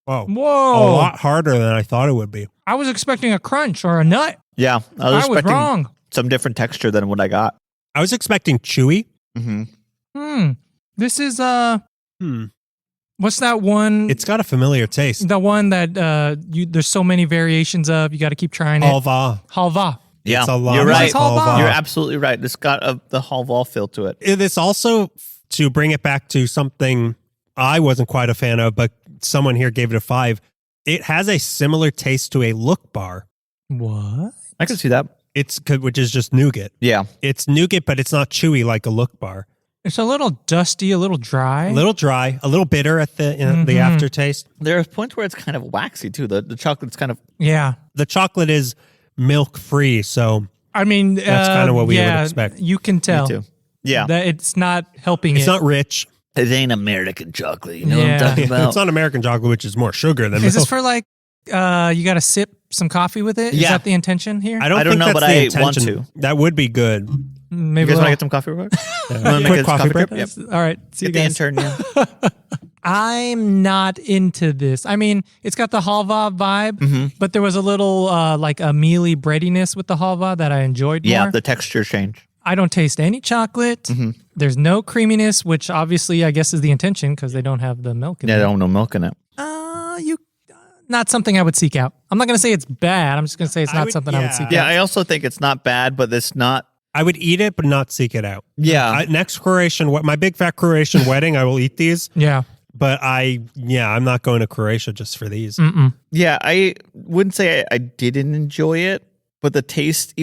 Whoa. Whoa. A lot harder than I thought it would be. I was expecting a crunch or a nut. Yeah. I I was expecting wrong. some different texture than what I got. I was expecting chewy. This is what's that one? It's got a familiar taste. the one that there's so many variations of. You got to keep trying it. Halva. Halva. Yeah. It's a lot You're like right. halva. You're absolutely right. It's got the halva feel to it. It is also, to bring it back to something I wasn't quite a fan of, but someone here gave it a 5. It has a similar taste to a Look bar. What? I can see that. Which is just nougat. Yeah. It's nougat, but it's not chewy like a Look bar. It's a little dusty, a little dry. A little dry, a little bitter at the aftertaste. There are points where it's kind of waxy too. The chocolate's kind of Yeah. The chocolate is milk free, so I mean, That's kinda what we would expect. You can tell too. Yeah. that it's not helping it's it. not rich. It ain't American chocolate. You know what Yeah. I'm talking about? It's not American chocolate, which is more sugar than Is this milk. for like you got to sip some coffee with it? Is Yeah. that the intention here? I don't I don't think know, that's but the I intention. want to. That would be good. Maybe You guys want to we'll- get some coffee real quick? Yeah. Wanna make Quick this coffee break? Yep. All right. See Get you the guys. intern. Yeah. I'm not into this. I mean, it's got the halva vibe, but there was a little like a mealy breadiness with the halva that I enjoyed more. Yeah. The texture change. I don't taste any chocolate. There's no creaminess, which obviously I guess is the intention because they don't have the milk in Yeah. it. They don't have no milk in it. Not something I would seek out. I'm not going to say it's bad. I'm just going to say it's not something I would seek Yeah. out. I also think it's not bad, but it's not. I would eat it, but not seek it out. Yeah. Next Croatian, my big fat Croatian wedding, I will eat these. Yeah. But I'm not going to Croatia just for these. Yeah, I wouldn't say I didn't enjoy it, but the taste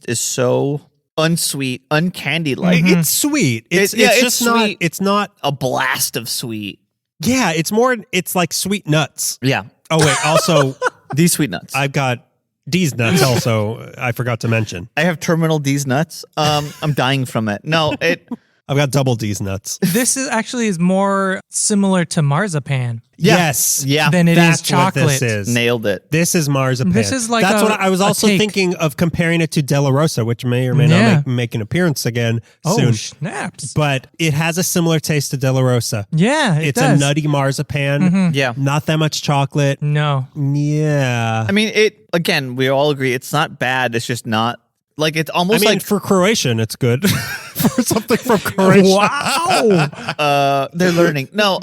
is so unsweet, uncandy-like. It's sweet. It's it's just not. sweet. It's not. A blast of sweet. Yeah, it's more. It's like sweet nuts. Yeah. Oh wait, also These sweet nuts. I've got D's nuts. Also, I forgot to mention. I have terminal D's nuts. I'm dying from it. No, I've got double D's nuts. This is more similar to marzipan. Yes. Yeah. Than it is That's what this chocolate. is. nailed it. This is marzipan. This is like That's a- what I was a also cake. thinking of comparing it to De La Rosa, which may or may Yeah. not make an appearance again Oh, soon. snaps. But it has a similar taste to De La Rosa. Yeah, It's does. a nutty marzipan. Yeah. Not that much chocolate. No. Yeah. I mean, again, we all agree it's not bad. It's just not Like it's I almost mean, like for Croatian, it's good. For something from Croatia. Wow. they're learning. No,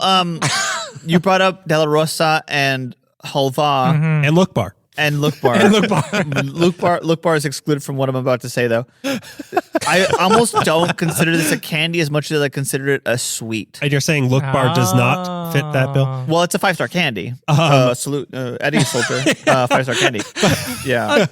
you brought up Della Rosa and halva And Look Bar. and Look Bar. Look Bar is excluded from what I'm about to say, though. I almost don't consider this a candy as much as I consider it a sweet. And you're saying Look Bar does not fit that bill? Well, it's a 5-star candy. Salute, Eddie Soldier, 5-star candy. Yeah.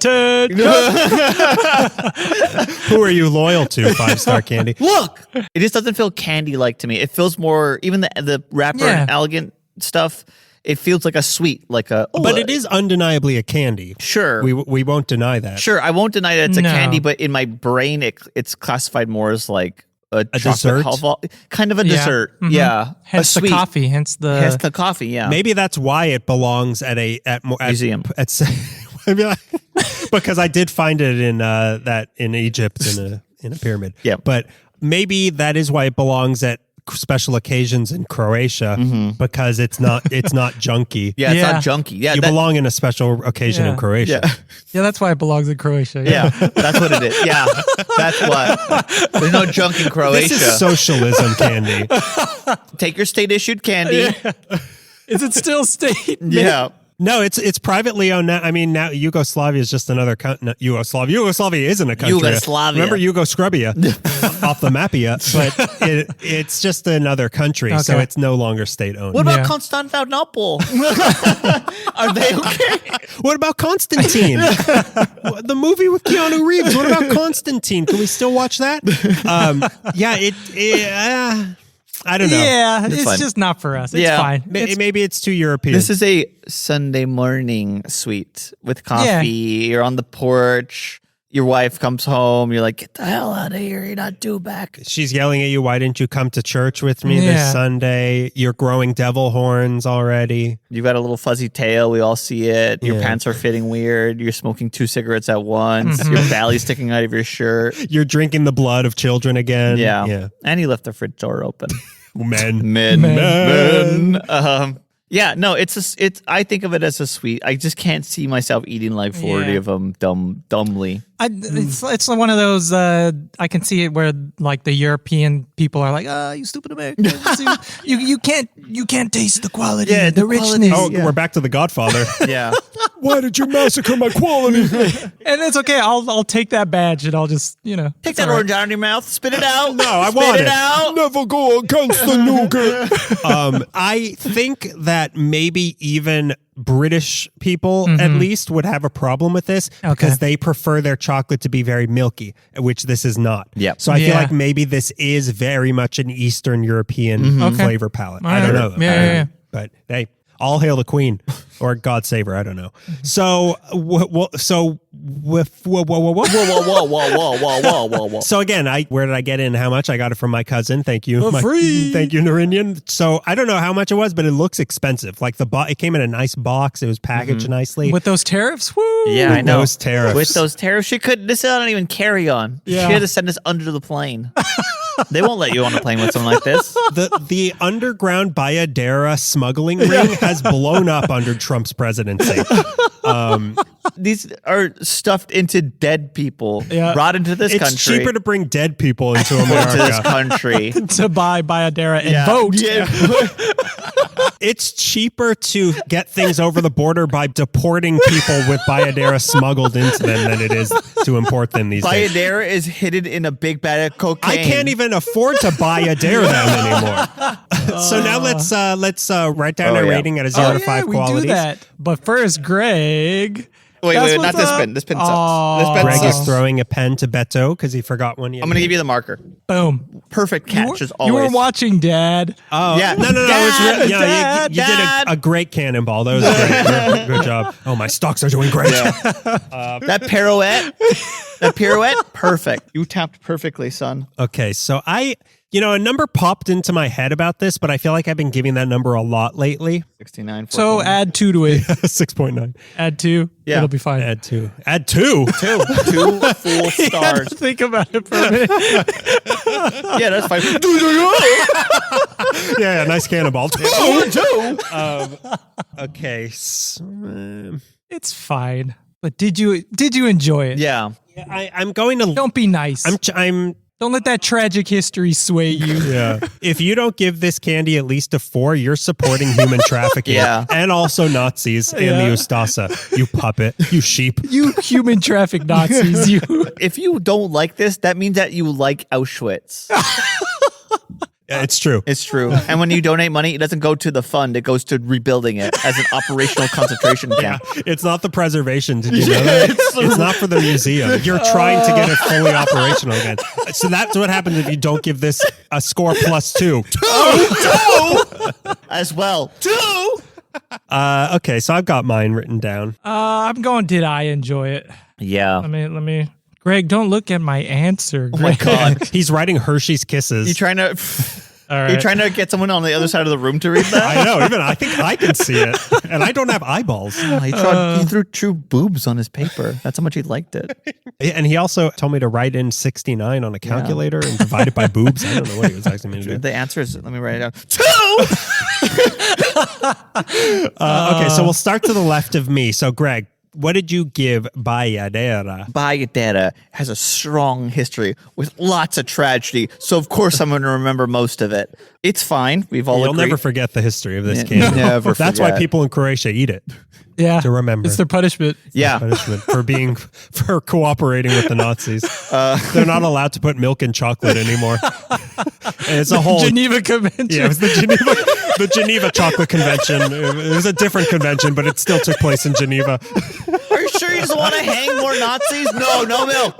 Who are you loyal to, 5-star candy? Look, it just doesn't feel candy-like to me. It feels more, even the wrapper and elegant stuff. It feels like a sweet, like a. But it is undeniably a candy. Sure. We won't deny that. Sure, I won't deny that it's a candy, but in my brain, it's classified more as like a dessert? halva, kind of a dessert. Mhm. Yeah, Hence a the sweet. coffee. Hence the coffee. Yeah, Maybe that's why it belongs at Museum. Because I did find it in Egypt in a pyramid. Yeah. But maybe that is why it belongs at special occasions in Croatia because it's not junky. Yeah, it's Yeah. not junky. Yeah, You belong in a special occasion in Yeah. Croatia. Yeah, yeah. That's why it belongs in Croatia. yeah, that's what it is. Yeah, that's what. There's no junk in Croatia. This is socialism candy. Take your state issued candy. Is it still state? Yeah. No, it's privately owned now. I mean, now Yugoslavia is just another country. Yugoslavia isn't a country. Yugoslavia. Remember Yugoslavia off the Mapia, but it's just another country, so Okay. it's no longer state owned. What about Yeah. Constantinople? Are they okay? What about Constantine? The movie with Keanu Reeves. What about Constantine? Can we still watch that? I don't know. Yeah, It's it's fine. just not for us. It's Yeah. fine. Maybe it's too European. This is a Sunday morning sweet with coffee. You're on the porch. Your wife comes home. You're like, get the hell out of here. You're not due back. She's yelling at you, why didn't you come to church with me Yeah. this Sunday? You're growing devil horns already. You've got a little fuzzy tail. We all see it. Your Yeah. pants are fitting weird. You're smoking 2 cigarettes at once. Your belly's sticking out of your shirt. You're drinking the blood of children again. Yeah. Yeah. And he left the fridge door open. Men. Men. Yeah, no, I think of it as a sweet. I just can't see myself eating like 40 Yeah. of them dumbly. It's one of those. I can see it where like the European people are like, you stupid Americans, you can't taste the quality, Yeah, the the richness. Oh, we're back to The Godfather. Yeah. Why did you massacre my quality? And it's okay. I'll take that badge and I'll just Take that orange out of your mouth. Spit it out. No, I Spit want it out. Never go against the nougat. I think that maybe even British people at least would have a problem with this because they prefer their chocolate to be very milky, which this is not. Yep. So I feel Yeah. like maybe this is very much an Eastern European flavor palette. I don't know. Yeah. But hey, all hail the queen or God save her. I don't know. So, Whoa. So again, where did I get it and how much? I got it from my cousin. Thank you. Thank you, Narinan. So I don't know how much it was, but it looks expensive. Like it came in a nice box. It was packaged nicely. with those tariffs. Woo! Yeah, With I know. those tariffs. With those tariffs, this is not even carry on. Yeah. She had to send us under the plane. They won't let you on a plane with something like this. The underground Bajadera smuggling ring has blown up under Trump's presidency. These are stuffed into dead people Yeah. brought into this It's country. cheaper to bring dead people into into this America. country. To buy Bajadera and Yeah. vote. Yeah. It's cheaper to get things over the border by deporting people with Bajadera smuggled into them than it is to import them these days. Bajadera is hidden in a big bag of cocaine. I can't even afford to Bajadera them anymore. So now let's write down a yeah. rating at a 0 to 5 we qualities. do that. But first, Greg. Wait, That's not what's this up. pen. This pen Oh. sucks. This pen Greg sucks. is throwing a pen to Beto because he forgot one. I'm going to give you the marker. Boom. Perfect catch as You always. were watching, Dad. Oh, Yeah. no. Dad, It's Dad, you did Dad. a great cannonball. That was great. Good job. Oh, my stocks are doing great. That pirouette, perfect. You tapped perfectly, son. Okay, so a number popped into my head about this, but I feel like I've been giving that number a lot lately. 69. So add 2 to it. 6.9. Add 2. Yeah. It'll be fine. Add 2. Add 2. two full stars. Think about it for a minute. Yeah, that's fine. Yeah, nice cannonball. Okay. It's fine. But did you enjoy it? Yeah. I'm going to. Don't be nice. I'm. Don't let that tragic history sway you. Yeah. If you don't give this candy at least a 4, you're supporting human trafficking. Yeah. And also Nazis in the Ustasa. You puppet. You sheep. You human traffic Nazis. You. If you don't like this, that means that you like Auschwitz. Yeah, it's true. It's true. And when you donate money, it doesn't go to the fund. It goes to rebuilding it as an operational concentration camp. It's not the preservation. Did you know that? It's not for the museum. You're trying to get it fully operational again. So that's what happens if you don't give this a score +2. 2 as well. 2. Okay, so I've got mine written down. I'm going. Did I enjoy it? Yeah. Let me. Greg, don't look at my answer. Oh my God. He's writing Hershey's Kisses. You trying to? All right. You're trying to get someone on the other side of the room to read that? I know. Even I think I can see it, and I don't have eyeballs. He threw true boobs on his paper. That's how much he liked it. And he also told me to write in 69 on a calculator and divide it by boobs. I don't know what he was asking me to do. The answer is, let me write it down. 2. Okay, so we'll start to the left of me. So, Greg, what did you give Bajadera? Bajadera has a strong history with lots of tragedy, so of course I'm going to remember most of it. It's fine. We've all You'll agreed. never forget the history of this Yeah, candy. never That's why forget. people in Croatia eat it. Yeah. To remember. It's their punishment. Yeah. Punishment for cooperating with the Nazis. They're not allowed to put milk in chocolate anymore. And it's a whole Geneva Convention. Yeah, it was the Geneva Chocolate Convention. It was a different convention, but it still took place in Geneva. Are you sure you just want to hang more Nazis? No milk.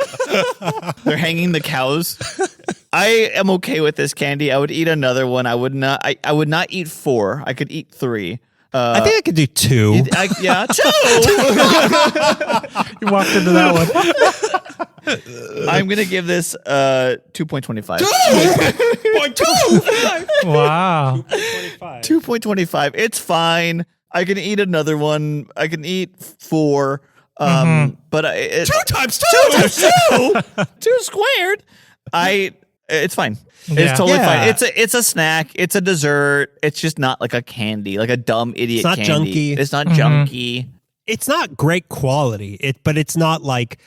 They're hanging the cows. I am okay with this candy. I would eat another one. I would not. I would not eat 4. I could eat 3. I think I could do 2. 2. You walked into that one. I'm gonna give this 2.25. 2.25. Wow. 2.25. It's fine. I can eat another one. I can eat 4. But 2 times 2. 2 squared. It's fine. Yeah. It's totally Yeah. fine. It's a snack. It's a dessert. It's just not like a candy, like a dumb idiot It's not candy. junky. It's not junky. It's not great quality. But it's not like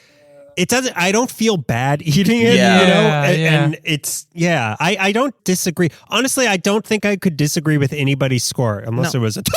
it doesn't. I don't feel bad eating it. Yeah. You know, Yeah. and it's I don't disagree. Honestly, I don't think I could disagree with anybody's score unless it was a 2.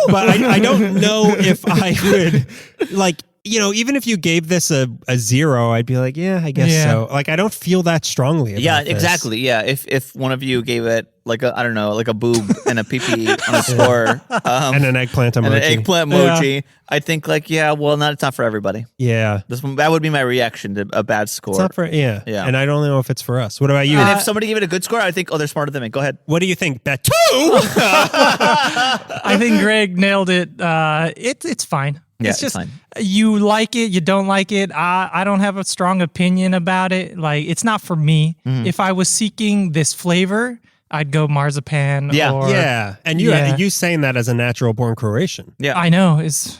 But I don't know if I would like. You know, even if you gave this a 0, I'd be like, yeah, I guess so. Like, I don't feel that strongly about Yeah, this. exactly. Yeah, if one of you gave it like a, I don't know, like a boob and a pee-pee on a score, And an eggplant emoji. and an eggplant emoji, I think like, yeah, well, it's not for everybody. Yeah. That would be my reaction to a bad score. It's not for, yeah. Yeah. And I don't know if it's for us. What about you? And if somebody gave it a good score, I think, oh, they're smarter than me. Go ahead. What do you think? Bet 2? I think Greg nailed it. It's fine. Yeah, it's just it's fine. you like it, you don't like it. I don't have a strong opinion about it. Like it's not for me. If I was seeking this flavor, I'd go marzipan. Yeah. or, Yeah. And you saying that as a natural born Croatian. Yeah. I know. It's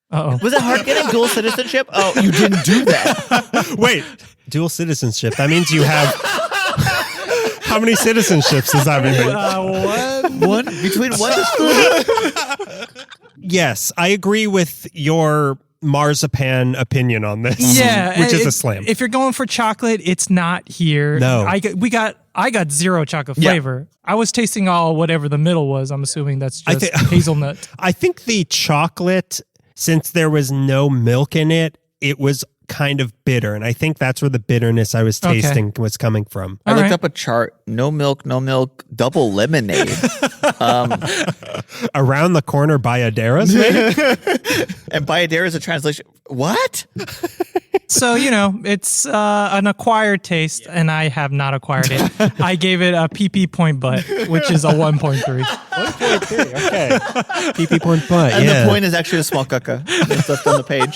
Was it hard getting dual citizenship? Oh, you didn't do that. Wait, dual citizenship. That means you have. How many citizenships does that mean? One between 1 to 3. Yes, I agree with your marzipan opinion on this. Yeah, which is a slam. If you're going for chocolate, it's not here. No. I got 0 chocolate flavor. I was tasting all whatever the middle was. I'm assuming that's just hazelnut. I think the chocolate, since there was no milk in it, it was kind of bitter, and I think that's where the bitterness I was tasting was coming from. I looked right. up a chart. No milk, double lemonade. Around the corner, Bajadera's made. And Bajadera is a translation. What? So, it's an acquired taste, and I have not acquired it. I gave it a PP point butt, which is a 1.3. 1.3, okay. PP point butt, And yeah. the point is actually a small caca. It's left on the page.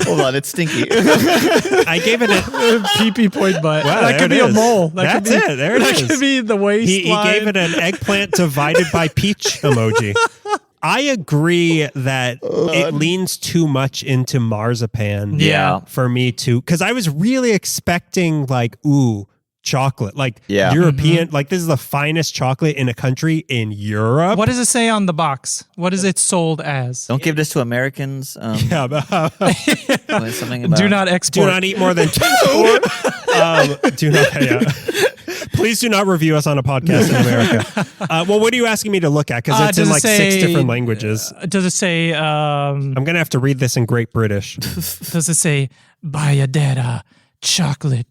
Hold on, it's stinky. I gave it a PP point butt. Wow, that there could it be a is. mole. That's it. There it that is. could be the waist He gave it an eggplant divided by peach emoji. I agree that it leans too much into marzipan. Yeah. For me too, because I was really expecting like, chocolate, like Yeah. European, like this is the finest chocolate in a country in Europe. What does it say on the box? What is it sold as? Don't give this to Americans. Yeah, but, Something about Do not do export. not eat more than 2. Do not. Yeah. Please do not review us on a podcast in America. Well, what are you asking me to look at? Because it's in does it like 6 say- different languages. Does it say? I'm gonna have to read this in Great British. Does it say Bajadera chocolate?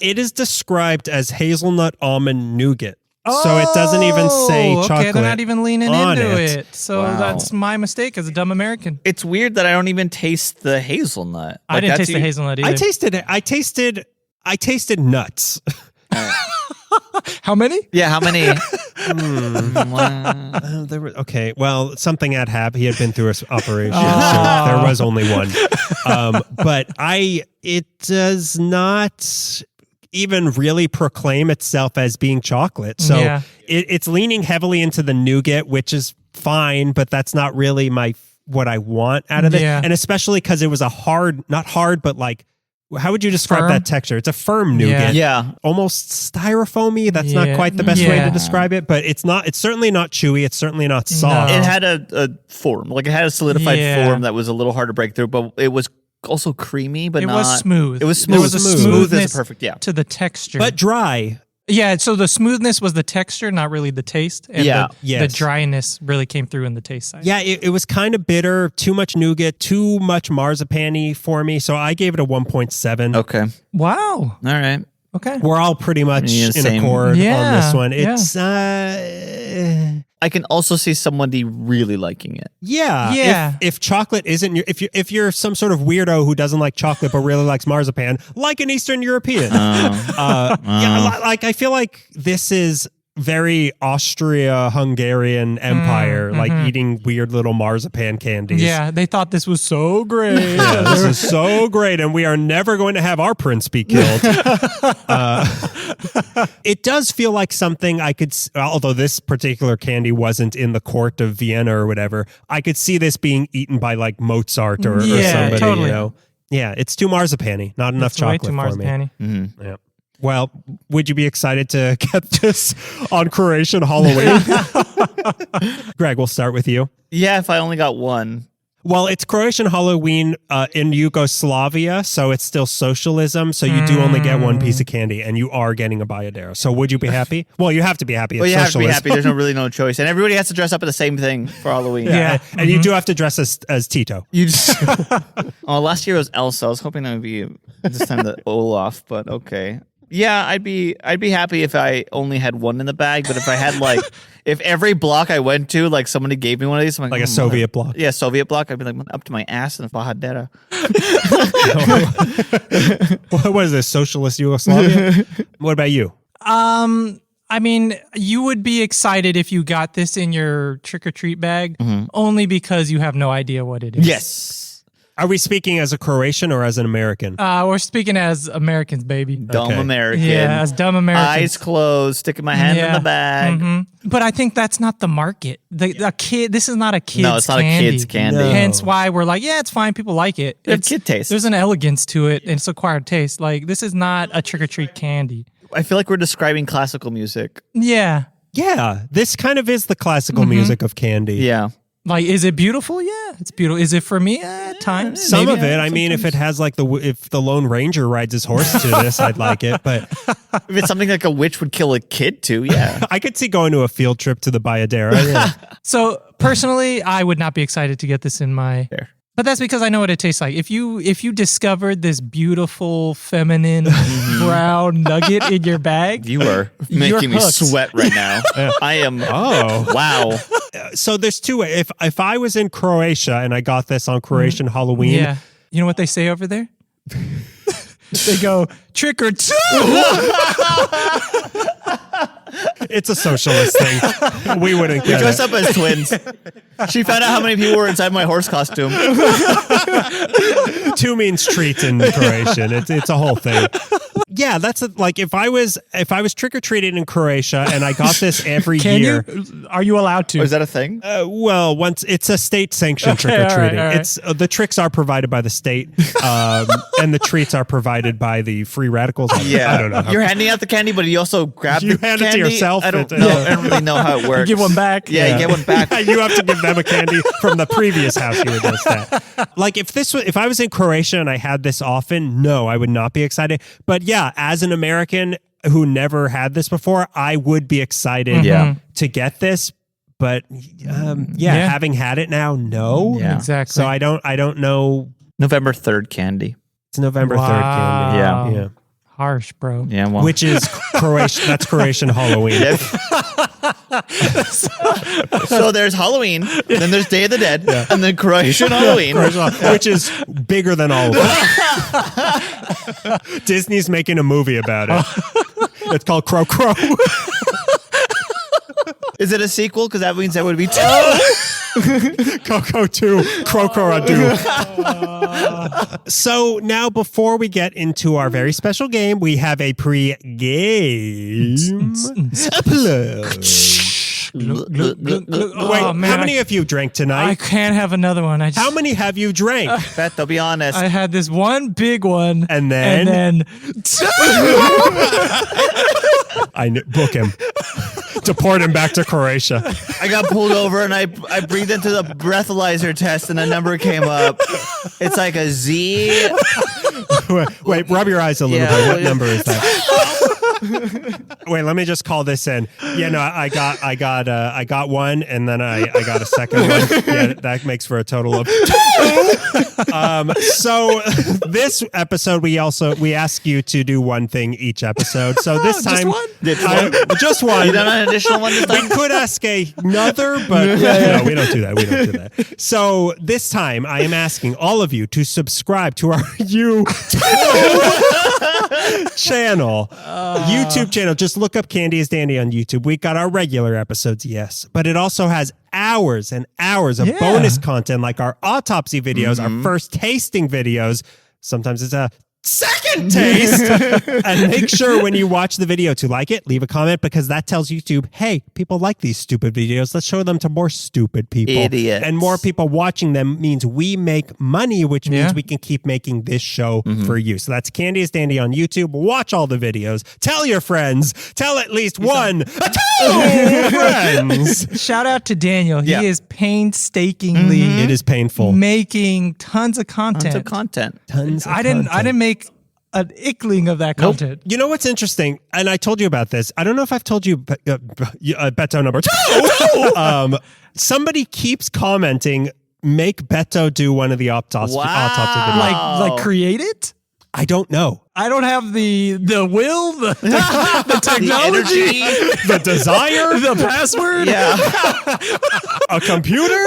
It is described as hazelnut almond nougat. So it doesn't even say chocolate. Okay, they're not even leaning on into it. it. So Wow. that's my mistake as a dumb American. It's weird that I don't even taste the hazelnut. I Like, didn't that's taste the hazelnut either. I tasted nuts. How many? Yeah, how many? Okay, well, something had happened. He had been through an operation, so there was only one. But it does not even really proclaim itself as being chocolate. So Yeah. it's leaning heavily into the nougat, which is fine, but that's not really what I want out of it. Yeah. And especially because it was not hard, but like, how would you describe Firm? that texture? It's a firm nougat. Yeah. Almost styrofoamy. That's not Yeah. quite the best way Yeah. to describe it, but it's certainly not chewy. It's certainly not soft. It had a form. Like it had a solidified Yeah. form that was a little hard to break through, but it was also creamy, but It not. was smooth. It was There smooth. was a Smooth smoothness is perfect. Yeah. to the texture. But dry. Yeah, so the smoothness was the texture, not really the taste. And Yeah. the Yes. dryness really came through in the taste side. Yeah, it was kind of bitter, too much nougat, too much marzipan-y for me. So I gave it a 1.7. Okay. All Wow. right. Okay. We're all pretty much Yeah, in same. accord on Yeah, this one. yeah. It's I can also see somebody really liking it. yeah. Yeah. If chocolate isn't your, if you're some sort of weirdo who doesn't like chocolate but really likes marzipan, like an Eastern European. Yeah, like I feel like this is very Austria-Hungarian Empire, like eating weird little marzipan candies. Yeah, they thought this was so great. Yeah, this is so great, and we are never going to have our prince be killed. It does feel like something I could, although this particular candy wasn't in the court of Vienna or whatever, I could see this being eaten by like Mozart or Yeah, somebody, totally. you know? Yeah, it's too marzipan-y, not enough It's way chocolate too for me. marzipan-y. Yeah. Well, would you be excited to get this on Croatian Halloween? Greg, we'll start with you. Yeah, if I only got one. Well, it's Croatian Halloween in Yugoslavia, so it's still socialism. So you do only get one piece of candy, and you are getting a Bajadera. So would you be happy? Well, you have to be happy. It's Well, you have to be socialism. happy. There's really no choice, and everybody has to dress up in the same thing for Halloween. Yeah. And you do have to dress as Tito. You just. Oh, last year was Elsa. I was hoping that would be this time the Olaf, but okay. Yeah, I'd be happy if I only had one in the bag, but if I had like if every block I went to, like somebody gave me one of these, I'm Like a Soviet block. Yeah, Soviet block. I'd be like up to my ass in a Bajadera. What is this, socialist Yugoslavia? What about you? I mean, you would be excited if you got this in your trick-or-treat bag, only because you have no idea what it is. Yes. Are we speaking as a Croatian or as an American? We're speaking as Americans, baby. Dumb Okay. American. Yeah, as dumb Americans. Eyes closed, sticking my hand in the bag. But I think that's not the market. A kid. This is not a kid's candy. No, it's not a kid's candy. No. Hence why we're like, yeah, it's fine. People like it. They have It's kid taste. There's an elegance to it, and it's acquired taste. Like this is not a trick or treat candy. I feel like we're describing classical music. Yeah. Yeah, this kind of is the classical music of candy. Yeah. Like, is it beautiful? Yeah, it's beautiful. Is it for me? At times. Some Maybe. of it, I mean, if it has like if the Lone Ranger rides his horse to this, I'd like it. But If it's something like a witch would kill a kid to, yeah. I could see going to a field trip to the Bajadera. Yeah. So personally, I would not be excited to get this in my. Fair. But that's because I know what it tastes like. If you discovered this beautiful feminine brown nugget in your bag, You are You're making me hooked. sweat right now. I am. Oh. Wow. So there's two ways. If I was in Croatia and I got this on Croatian Halloween, yeah, you know what they say over there? They go trick or two. it's a socialist thing. We wouldn't We get dressed it. up as twins. She found out how many people were inside my horse costume. Two means treat in Croatian. It's a whole thing. yeah, that's like if I was trick or treating in Croatia and I got this every Can year. you? Are you allowed to? Oh, is that a thing? Well, once it's a state sanctioned trick or treating. all right. It's the tricks are provided by the state, and the treats are provided by the free radicals. I don't know. You're handing out the candy, but you also grab You the hand it to candy. yourself. I don't know. I don't really know how it works. Give one back. Yeah, you get one back. You have to give them a candy from the previous house you were just at. Like if I was in Croatia and I had this often, no, I would not be excited. But yeah, as an American who never had this before, I would be excited to get this. But having had it now, no. Yeah. Exactly. So I don't know. November 3rd candy. It's November 3rd candy. Yeah. Harsh, bro. Yeah, well. Which is Croatian. That's Croatian Halloween. So there's Halloween, then there's Day of the Dead, and then Croatian Halloween. Which is bigger than all of them. Disney's making a movie about it. It's called Crow Crow. Is it a sequel? Because that means there would be 2. Coco 2, Crow Crow Ado. So now before we get into our very special game, we have a pre-game upload. Wait, Oh, man, how many of you drank I tonight? can't have another one. How many have you drank? Bet, they'll be honest. I had this one big one, And then? Book him. Deport him back to Croatia. I got pulled over and I breathed into the breathalyzer test and a number came up. It's like a Z. Wait, rub your eyes a little Yeah. bit. What number is that? Wait, let me just call this in. Yeah, no, I got one, and then I got a second one. Yeah, that makes for a total of 2. So this episode, we ask you to do one thing each episode. So this time, just one. You done an additional one this time? We could ask another, but no, we don't do that. We don't do that. So this time, I am asking all of you to subscribe to our YouTube channel. YouTube channel. Just look up Candy is Dandy on YouTube. We got our regular episodes, yes, but it also has hours and hours of bonus content like our autopsy videos, our first tasting videos. Sometimes it's a second taste. And make sure when you watch the video to like it, leave a comment, because that tells YouTube, hey, people like these stupid videos. Let's show them to more stupid people. Idiots. And more people watching them means we make money, which means we can keep making this show for you. So that's Candy is Dandy on YouTube. Watch all the videos. Tell your friends. Tell at least one, 2 friends. Shout out to Daniel. He Yeah. is painstakingly It is painful. making tons of content. Tons of content. Tons of I didn't content. make an ickling of that content. You know what's interesting? And I told you about this. I don't know if I've told you, Beto number 2. Somebody keeps commenting, make Beto do one of the autopsy videos. Like create it? I don't know. I don't have the will, the technology, The desire, the password. Yeah. a computer.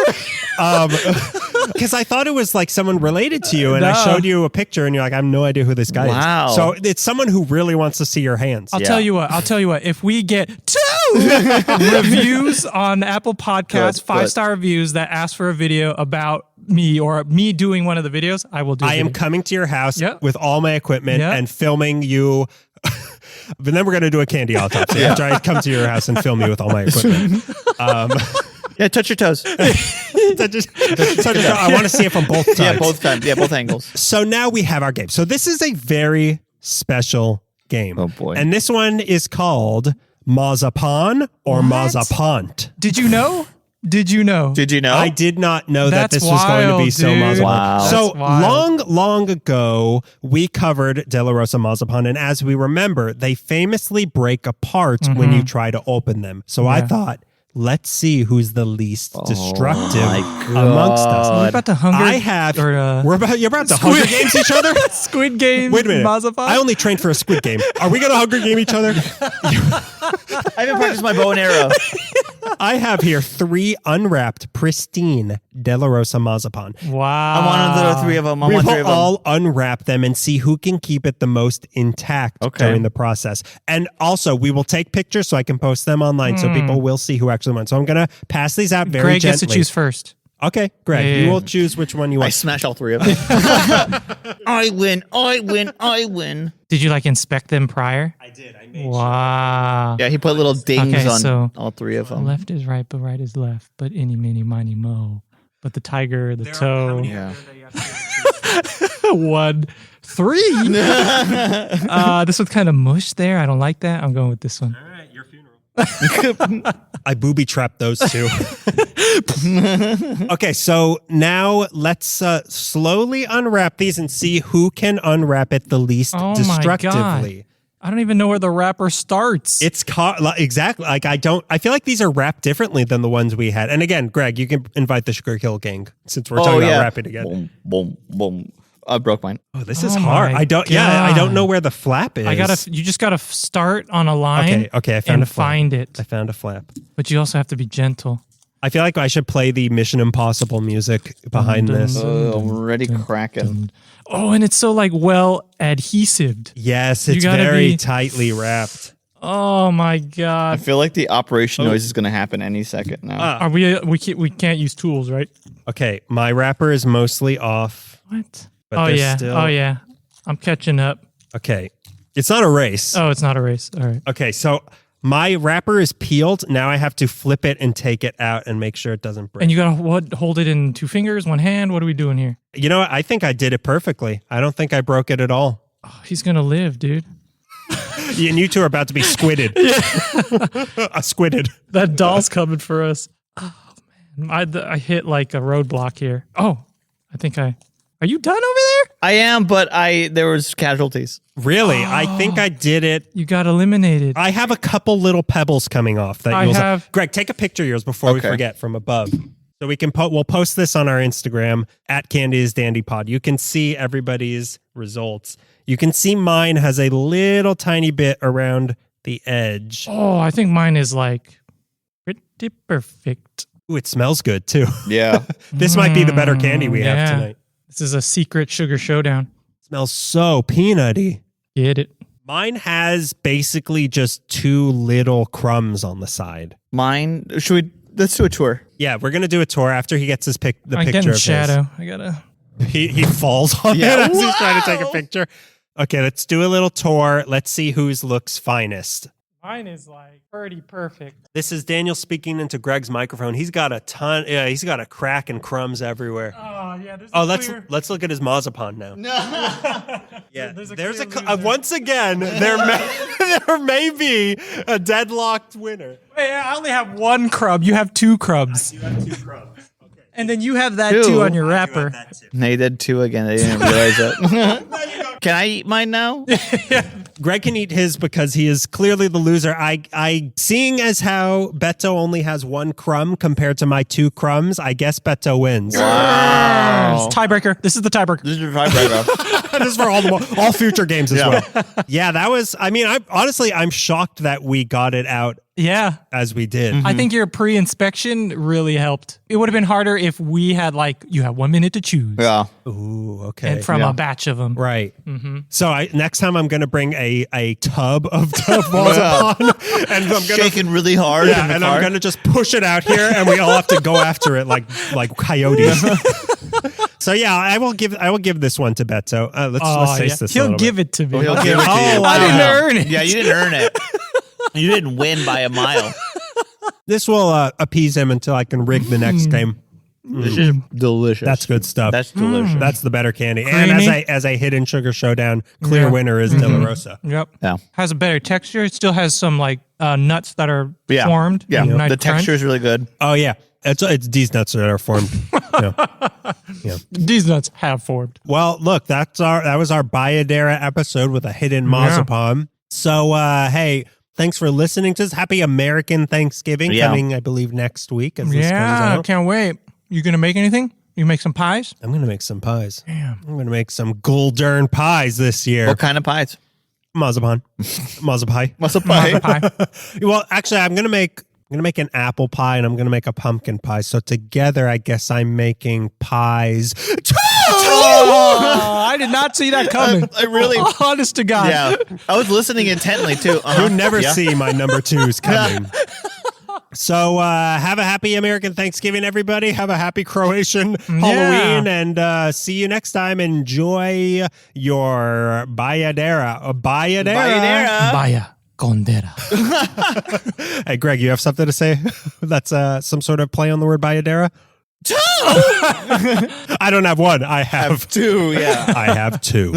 Because I thought it was like someone related to you, and I No. showed you a picture, and you're like, I have no idea who this guy Wow. is. So it's someone who really wants to see your hands. I'll tell you what. If we get 2 reviews on Apple Podcasts, Good, 5-star reviews that ask for a video about me or me doing one of the videos, I will do. I the am video. coming to your house Yep. with all my equipment Yep. and filming you. But then we're going to do a candy autopsy after I come to your house and film you with all my equipment. Yeah, touch your toes. I want to see it from both sides. Yeah, both times. Yeah, both angles. So now we have our game. So this is a very special game. Oh, boy. And this one is called Mazapan or Mazapant. Did you know? Did you know? Did you know? I did not know that That's this was going to be wild, so dude. Mazapan. Wow. So That's wild. long ago, we covered De La Rosa Mazapan, and as we remember, they famously break apart when you try to open them. So I thought, let's see who's the least destructive amongst us. Are we about to hunger? I have. Or, You're about to Hunger Games each other. Squid Game. Wait a minute. Mazapan? I only trained for a Squid Game. Are we going to Hunger Game each other? I haven't practiced my bow and arrow. I have here 3 unwrapped, pristine De La Rosa Mazapan. Wow. I want the 3 of them. I We want 3 will of them. all unwrap them and see who can keep it the most intact during the process. And also, we will take pictures so I can post them online so people will see who actually won. So I'm going to pass these out very Greg gently. gets to choose first. Okay, Greg, Yeah. you will choose which one you I want. smash all 3 of them. I win. Did you like inspect them prior? I did. I made Wow. Yeah, he put little dings Okay, on so all three of them. Left is right, but right is left. But any, mini, miny, mo. But the tiger, the toe. Yeah. 1, 3. This one's kind of mush there. I don't like that. I'm going with this one. All right, your funeral. I booby trapped those two. Okay, so now let's slowly unwrap these and see who can unwrap it the least Oh my destructively. God. I don't even know where the wrapper starts. It's exactly like I feel like these are wrapped differently than the ones we had. And again, Greg, you can invite the Sugar Hill gang since we're talking about wrapping again. Boom, boom, boom. I broke mine. Oh, this is Oh hard. my I don't God. know where the flap is. You just gotta start on a line. Okay, I found and a flap. find it. I found a flap. But you also have to be gentle. I feel like I should play the Mission Impossible music behind this. Oh, I'm already cracking. Oh, and it's so like well adhesived. Yes, You it's gotta very be- tightly wrapped. Oh my I God. feel like the operation noise is going to happen any second now. Are we can't use tools, right? Okay, my wrapper is mostly off. What? But Oh there's yeah. still- Oh yeah. I'm catching up. Okay, it's not a race. Oh, it's not a race. All right. Okay, so my wrapper is peeled. Now I have to flip it and take it out and make sure it doesn't break. And you gotta hold it in 2 fingers, 1 hand. What are we doing here? You know what? I think I did it perfectly. I don't think I broke it at all. Oh, he's gonna live, dude. And you two are about to be squidded. Squidded. That doll's coming for us. Oh man, I hit like a roadblock here. Oh, I think Are you done over there? I am, but there was casualties. Really? I think I did it. You got eliminated. I have a couple little pebbles coming off that I you'll have- Greg, take a picture of yours before we Okay. forget from above. So we'll post this on our Instagram at Candy's Dandy Pod. You can see everybody's results. You can see mine has a little tiny bit around the edge. Oh, I think mine is like pretty perfect. Ooh, it smells good too. Yeah. This might be the better candy we have yeah. tonight. This is a secret sugar showdown. Smells so peanutty. Get it? Mine has basically just 2 little crumbs on the side. Mine, let's do a tour. Yeah, we're gonna do a tour after he gets the I'm picture getting of shadow. I gotta. his. He falls on Yeah. it as he's trying to take a Wow. picture. Okay, let's do a little tour. Let's see whose looks finest. Mine is like pretty perfect. This is Daniel speaking into Greg's microphone. He's got a ton. Yeah, he's got a crack and crumbs everywhere. Oh yeah. There's Oh, let's look at his marzipan now. Yeah, There's a there's clear a loser. once again there may be a deadlocked winner. Wait, I only have 1 crumb. You have 2 crumbs. You have 2 crumbs. Okay. And then you have that Two. too on your wrapper. They did 2 again. I didn't realize that. Can I eat mine now? Greg can eat his because he is clearly the loser. I seeing as how Beto only has 1 crumb compared to my 2 crumbs, I guess Beto wins. Wow. Tiebreaker. This is the tiebreaker. This is your vibrator. This is for all future games as well. Yeah, that was. I mean, I'm shocked that we got it out Yeah. as we did. I think your pre-inspection really helped. It would have been harder if we had you have 1 minute to choose. Yeah. Ooh, okay. And from Yeah. a batch of them. Right. So next time I'm going to bring a tub of marzipan and I'm going to Shaking really hard. yeah, in the and car. I'm going to just push it out here and we all have to go after it like coyotes. So yeah, I will give this one to Beto. Let's taste this. a He'll little give bit. it to me. He'll give it to you. I didn't earn it. Yeah, you didn't earn it. You didn't win by a mile. This will appease him until I can rig the next game. This is delicious. That's good stuff. That's delicious. That's the better candy. Creamy. And as a hidden sugar showdown, clear Yeah. winner is De La Rosa. Yep. Yeah. Has a better texture. It still has some nuts that are Yeah. formed. Yeah. Nice The crunch. texture is really good. Oh yeah, it's these nuts that are formed. Yeah. These nuts have formed. Well, look, that was our Bajadera episode with a hidden marzipan. So hey, thanks for listening to this. Happy American Thanksgiving coming, I believe, next week as this comes Yeah, out. can't wait. You gonna make anything? You make some pies? I'm gonna make some pies. Damn. I'm gonna make some Goldern pies this year. What kind of pies? Marzipan, marzipan. What's a pie? Pie. Well, actually, I'm gonna make an apple pie and I'm gonna make a pumpkin pie. So together, I guess I'm making pies. Oh, I did not see that coming. I really. Honest to God. Yeah. I was listening intently too. You'll never see my number 2s coming. So have a happy American Thanksgiving, everybody. Have a happy Croatian Halloween, and see you next time. Enjoy your Bajadera. Bajadera. Baya Condera. Hey, Greg, you have something to say? That's some sort of play on the word Bajadera? I don't have one. I have two, yeah. I have two.